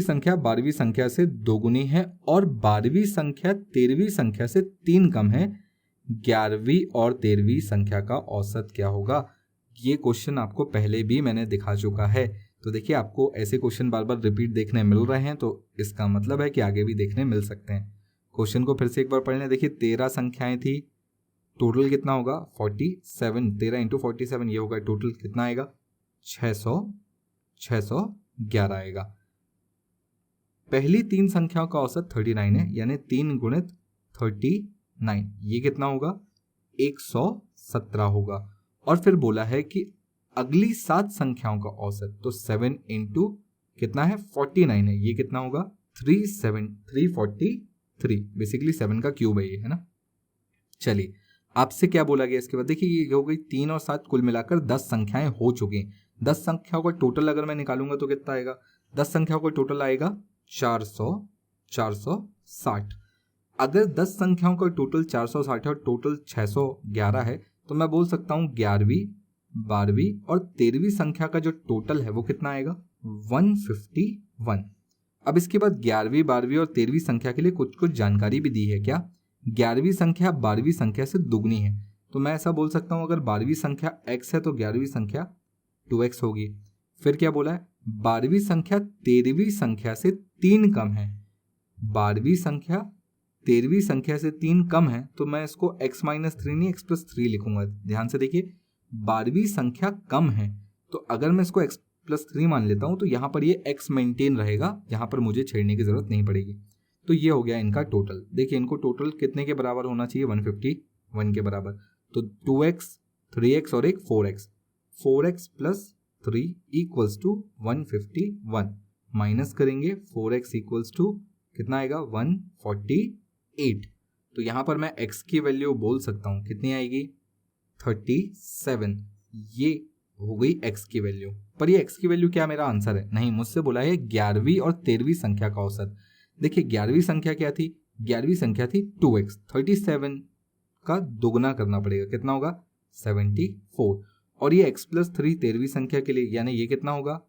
संख्या 12वीं संख्या से दोगुनी है और 12वीं संख्या 13वीं संख्या से 3 कम है। 11वीं और 13वीं संख्या का औसत क्या होगा। ये क्वेश्चन आपको पहले भी मैंने दिखा चुका है। तो देखिए आपको ऐसे क्वेश्चन बार बार रिपीट देखने मिल रहे हैं, तो इसका मतलब है कि आगे भी देखने मिल सकते हैं। क्वेश्चन को फिर से एक बार पढ़ लें। देखिए 13 संख्याएं थी, टोटल कितना होगा 47। 13 इंटू 47 ये होगा, टोटल कितना आएगा 611 आएगा। पहली 3 संख्याओं का औसत 39 है, यानी 3 गुणित 39, ये कितना होगा 117 होगा। और फिर बोला है कि अगली 7 संख्याओं का औसत, तो 7 इंटू कितना है 49 है, ये कितना होगा 343। बेसिकली 7 का क्यूब है ये, है ना। चलिए आपसे क्या बोला गया इसके बाद। देखिए ये हो गई 3 और 7 कुल मिलाकर 10 संख्याएं हो चुकी हैं। 10 संख्याओं का टोटल अगर मैं निकालूंगा तो कितना आएगा, 10 संख्याओं का टोटल आएगा 460। अगर 10 संख्याओं का टोटल 460 है और टोटल 611 है, तो मैं बोल सकता हूँ 11वीं 12वीं और 13वीं संख्या का जो टोटल है वो कितना आएगा 151। अब इसके बाद 11वीं 12वीं और 13वीं संख्या के लिए कुछ जानकारी भी दी है। क्या, 11वीं संख्या 12वीं संख्या से दुगनी है, तो मैं ऐसा बोल सकता हूँ अगर 12वीं संख्या x है तो 11वीं संख्या 2x होगी। फिर क्या बोला है, 12वीं संख्या 13वीं संख्या से 3 कम है। 12वीं संख्या 13वीं संख्या से 3 कम है, तो मैं इसको x माइनस 3 नहीं x प्लस 3 लिखूंगा। ध्यान से देखिए 12वीं संख्या कम है, तो अगर मैं इसको x प्लस 3 मान लेता हूं तो यहां पर ये x मेंटेन रहेगा, यहां पर मुझे छेड़ने की जरूरत नहीं पड़ेगी। तो ये हो गया इनका टोटल। देखिए इनको टोटल कितने के बराबर होना चाहिए, 151 के बराबर। तो 2x 3x और एक 4x, 4x plus 3 equals to 151। Minus करेंगे 4x इक्वल्स टू कितना आएगा 148। तो यहां पर मैं x की वैल्यू बोल सकता हूं कितनी आएगी 37। ये हो गई x की वैल्यू। पर ये x की वैल्यू क्या मेरा आंसर है, नहीं, मुझसे बोला है 11वीं और 13वीं संख्या का औसत। देखिए 11वीं संख्या क्या थी, 11वीं संख्या थी 2x, 37 का दोगुना करना पड़ेगा, कितना होगा 74। और ये x प्लस 3 13वीं संख्या के लिए, यानी ये कितना होगा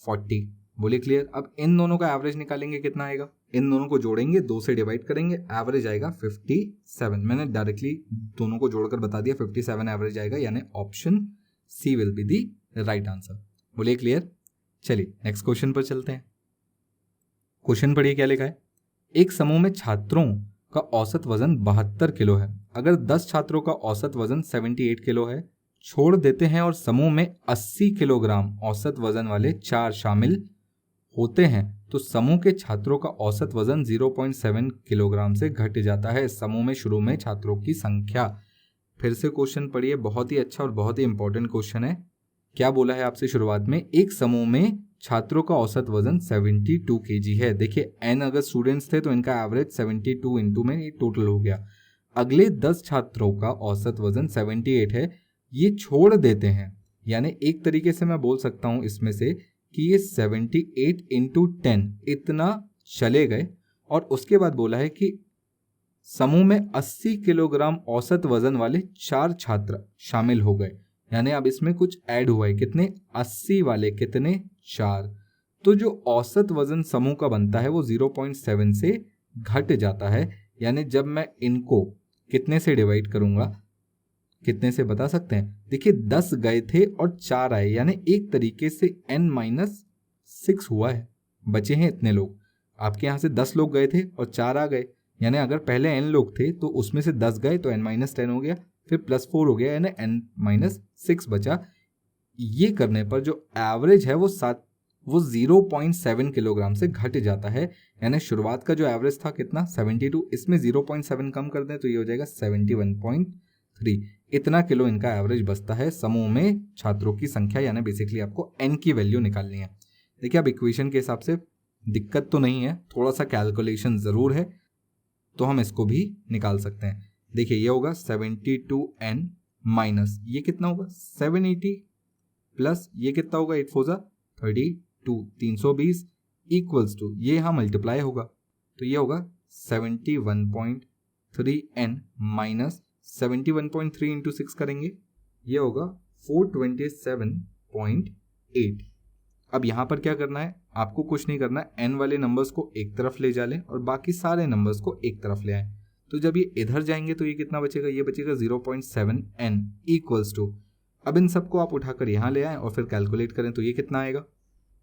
40। बोलिए क्लियर। अब इन दोनों का एवरेज निकालेंगे कितना आएगा, इन दोनों को जोड़ेंगे, 2 से डिवाइड करेंगे, एवरेज आएगा 57। मैंने डायरेक्टली दोनों को जोड़कर बता दिया, 57 एवरेज आएगा, यानी option C will be the right answer. बोलिए क्लियर। चलिए नेक्स्ट क्वेश्चन पर चलते हैं। क्वेश्चन पढ़िए क्या लिखा है। एक समूह में छात्रों का औसत वजन 72 किलो है। अगर 10 छात्रों का औसत वजन 78 किलो है, छोड़ देते हैं और समूह में 80 किलोग्राम औसत वजन वाले 4 शामिल होते हैं तो समूह के छात्रों का औसत वजन 0.7 किलोग्राम से घट जाता है। समूह में शुरू में छात्रों की संख्या। फिर से क्वेश्चन पढ़िए, बहुत ही अच्छा और बहुत ही इंपॉर्टेंट क्वेश्चन है। क्या बोला है आपसे शुरुआत में, एक समूह में छात्रों का औसत वजन 72 केजी है। देखिए n अगर स्टूडेंट्स थे तो इनका एवरेज 72 इंटू में ये टोटल हो गया। अगले 10 छात्रों का औसत वजन 78 है, ये छोड़ देते हैं, यानी एक तरीके से मैं बोल सकता हूं इसमें से कि ये 78 इंटू 10 इतना चले गए। और उसके बाद बोला है कि समूह में 80 किलोग्राम औसत वजन वाले 4 छात्र शामिल हो गए, यानी अब इसमें कुछ ऐड हुआ है। कितने? 80 वाले कितने? 4। तो जो औसत वजन समूह का बनता है वो 0.7 से घट जाता है। यानी जब मैं इनको कितने से डिवाइड करूंगा, कितने से बता सकते हैं? देखिए 10 गए थे और 4 आए, यानी एक तरीके से n-6 हुआ है, बचे हैं इतने लोग। आपके यहाँ से 10 लोग गए थे और 4 आ गए, यानी अगर पहले n लोग थे तो उसमें से 10 गए तो n-10 हो गया, फिर +4 हो गया, यानी n-6 बचा। ये करने पर जो एवरेज है वो 0.7 किलोग्राम से घट जाता है। यानी शुरुआत का जो एवरेज था कितना? 72, इसमें 0.7 कम कर दें तो ये हो जाएगा 71.3। इतना किलो इनका एवरेज बचता है समूह में छात्रों की संख्या, यानी बेसिकली आपको n की वैल्यू निकालनी है। देखिए अब इक्वेशन के हिसाब से दिक्कत तो नहीं है, थोड़ा सा कैलकुलेशन ज़रूर है, तो हम इसको भी निकाल सकते हैं। देखिए ये होगा 72n माइनस ये कितना होगा 780 प्लस ये कितना होगा 8 4 32 320 इक्वल्स टू ये यहाँ मल्टीप्लाई होगा तो ये होगा 71.3n माइनस 71.3 इंटू 6 करेंगे, ये होगा 427.8। अब यहाँ पर क्या करना है, आपको कुछ नहीं करना है, n वाले नंबर्स को एक तरफ ले जा लें और बाकी सारे नंबर्स को एक तरफ ले आए। तो जब ये इधर जाएंगे तो ये कितना बचेगा, ये बचेगा 0.7n इक्वल्स टू, अब इन सबको आप उठाकर यहाँ ले आएं और फिर कैलकुलेट करें तो ये कितना आएगा।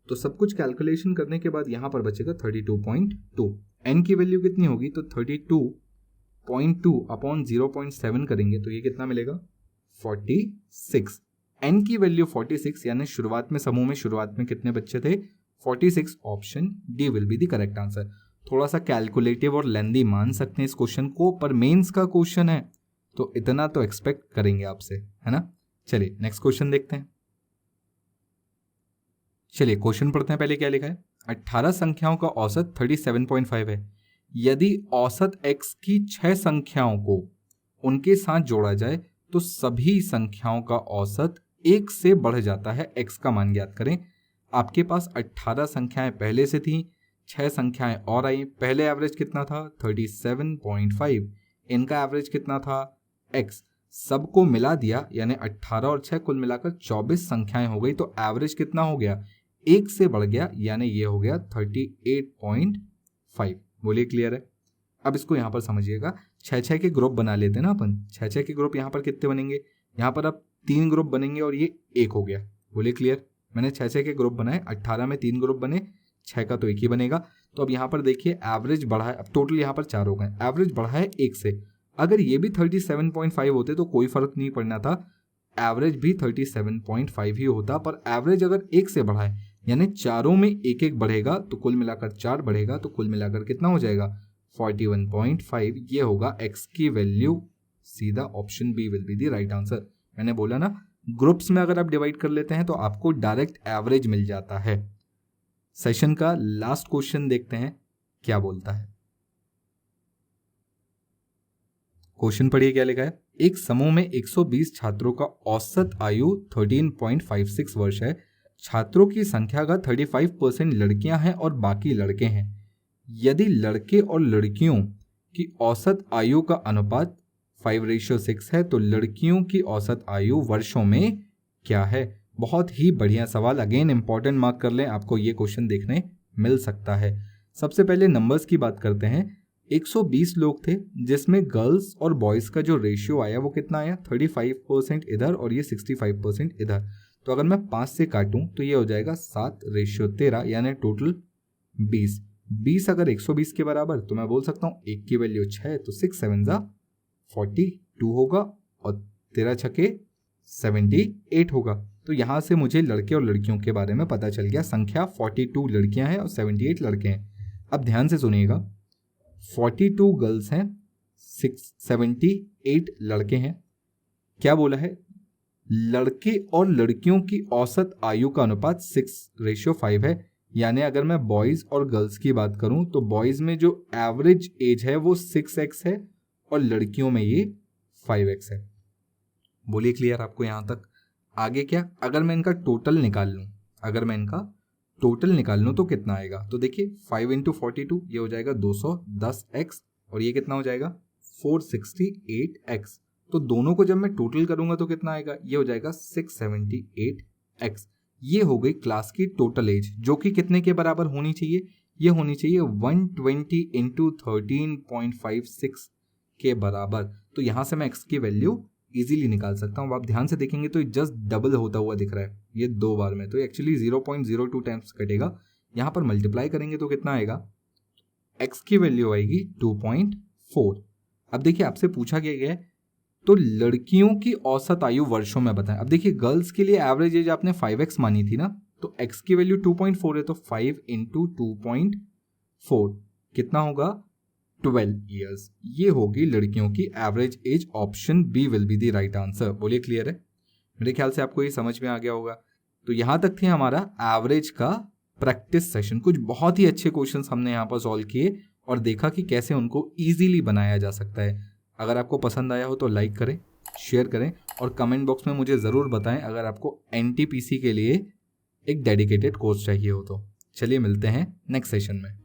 तो सब कुछ कैलकुलेशन करने के बाद यहाँ पर बचेगा 32.2। n की वैल्यू कितनी होगी तो 32.2 अपॉन 0.7 करेंगे तो ये कितना मिलेगा 46। n की वैल्यू 46, यानी शुरुआत में समूह में शुरुआत में कितने बच्चे थे 46। Option D will be the correct answer. थोड़ा सा कैलकुलेटिव और लेंदी मान सकते हैं इस क्वेश्चन को, पर मेंस का क्वेश्चन है तो इतना तो एक्सपेक्ट करेंगे आपसे, है ना। चलिए नेक्स्ट क्वेश्चन देखते हैं। चलिए क्वेश्चन पढ़ते हैं। पहले क्या लिखा है, 18 संख्याओं का औसत 37.5 है। यदि औसत x की 6 संख्याओं को उनके साथ जोड़ा जाए तो सभी संख्याओं का औसत 1 से बढ़ जाता है। x का मान ज्ञात करें। आपके पास 18 संख्याएं पहले से थी, 6 संख्याएं और आई। पहले एवरेज कितना था 37.5, इनका एवरेज कितना था x, सबको मिला दिया यानी 18 और 6 कुल मिलाकर 24 संख्याएं हो गई। तो एवरेज कितना हो गया 1 से बढ़ गया, यानी ये हो गया 38.5। बोलिए क्लियर है। अब इसको यहाँ पर समझिएगा, 6 के ग्रुप बना लेते हैं ना अपन। 6 के ग्रुप यहाँ पर कितने बनेंगे, यहाँ पर अब 3 ग्रुप बनेंगे और ये 1 हो गया। बोलिए क्लियर। मैंने 6 के ग्रुप बनाए, 18 में 3 ग्रुप बने, 6 का तो 1 ही बनेगा। तो अब यहाँ पर देखिए एवरेज बढ़ा है, अब टोटल यहाँ पर 4 हो गए, एवरेज बढ़ा है 1 से। अगर ये भी 37.5 होते तो कोई फर्क नहीं पड़ना था, एवरेज भी 37.5 ही होता। पर एवरेज अगर 1 से बढ़ा है यानी चारों में 1-1 बढ़ेगा तो कुल मिलाकर 4 बढ़ेगा, तो कुल मिलाकर कितना हो जाएगा 41.5। ये होगा x की वैल्यू। सीधा option B will be the right answer. मैंने बोला ना ग्रुप्स में अगर आप डिवाइड कर लेते हैं तो आपको डायरेक्ट एवरेज मिल जाता है। सेशन का लास्ट क्वेश्चन देखते हैं क्या बोलता है। क्वेश्चन पढ़िए क्या लिखा है। एक समूह में 120 छात्रों का औसत आयु 13.56 वर्ष है। छात्रों की संख्या का 35% लड़कियां हैं और बाकी लड़के हैं। यदि लड़के और लड़कियों की औसत आयु का अनुपात 5:6 है तो लड़कियों की औसत आयु वर्षों में क्या है। बहुत ही बढ़िया सवाल, अगेन इंपॉर्टेंट, मार्क कर लें, आपको ये क्वेश्चन देखने मिल सकता है। सबसे पहले नंबर्स की बात करते हैं। 120 लोग थे जिसमें गर्ल्स और बॉयज़ का जो रेशियो आया वो कितना आया, 35% इधर और ये 65% इधर। तो अगर मैं 5 से काटूं तो ये हो जाएगा 7:13, यानी टोटल 20। 20 अगर 120 के बराबर तो मैं बोल सकता हूँ 1 की वैल्यू 6, तो 6 7 42 होगा और 13 छके 78 होगा। तो यहाँ से मुझे लड़के और लड़कियों के बारे में पता चल गया। संख्या 42 लड़कियां हैं और 78 लड़के हैं। अब ध्यान से सुनिएगा, 42 गर्ल्स हैं, 78 लड़के हैं। क्या बोला है, लड़के और लड़कियों की औसत आयु का अनुपात 6:5 है। यानी अगर मैं बॉयज़ और गर्ल्स की बात करूं तो बॉयज़ में जो एवरेज एज है वो 6x है और लड़कियों में ये 5x है। बोलिए क्लियर आपको यहाँ तक? आगे क्या, अगर मैं इनका टोटल निकाल लूँ तो कितना आएगा? तो देखिए 5 × 42 ये हो जाएगा 210x और ये कितना हो जाएगा 468x। तो दोनों को जब मैं टोटल करूंगा तो कितना आएगा, ये हो जाएगा 678x। ये हो गई क्लास की टोटल एज, जो कि कितने के बराबर होनी चाहिए, ये होनी चाहिए 120 × 13.56 के बराबर। तो यहाँ से मैं x की वैल्यू इजीली निकाल सकता हूँ। आप ध्यान से देखेंगे तो जस्ट डबल होता हुआ दिख रहा है ये 2 बार में, तो एक्चुअली 0.02 टाइम्स कटेगा। यहाँ पर मल्टीप्लाई करेंगे तो कितना आएगा, x की वैल्यू आएगी 2.4। अब देखिए आपसे पूछा गया है तो लड़कियों की औसत आयु वर्षों में बताएं। अब देखिए गर्ल्स के लिए एवरेज एज आपने 5x मानी थी ना, तो x की वैल्यू 2.4 है, तो 5 × 2.4 कितना होगा 12 ईयर्स। ये होगी लड़कियों की average age. Option B will be the right answer. बोलिए क्लियर है? मेरे ख्याल से आपको ये समझ में आ गया होगा। तो यहाँ तक थी हमारा एवरेज का प्रैक्टिस सेशन। कुछ बहुत ही अच्छे क्वेश्चंस हमने यहाँ पर सॉल्व किए और देखा कि कैसे उनको ईजिली बनाया जा सकता है। अगर आपको पसंद आया हो तो लाइक करें, शेयर करें और कमेंट बॉक्स में मुझे ज़रूर बताएं अगर आपको NTPC के लिए एक डेडिकेटेड कोर्स चाहिए हो तो। चलिए मिलते हैं नेक्स्ट सेशन में।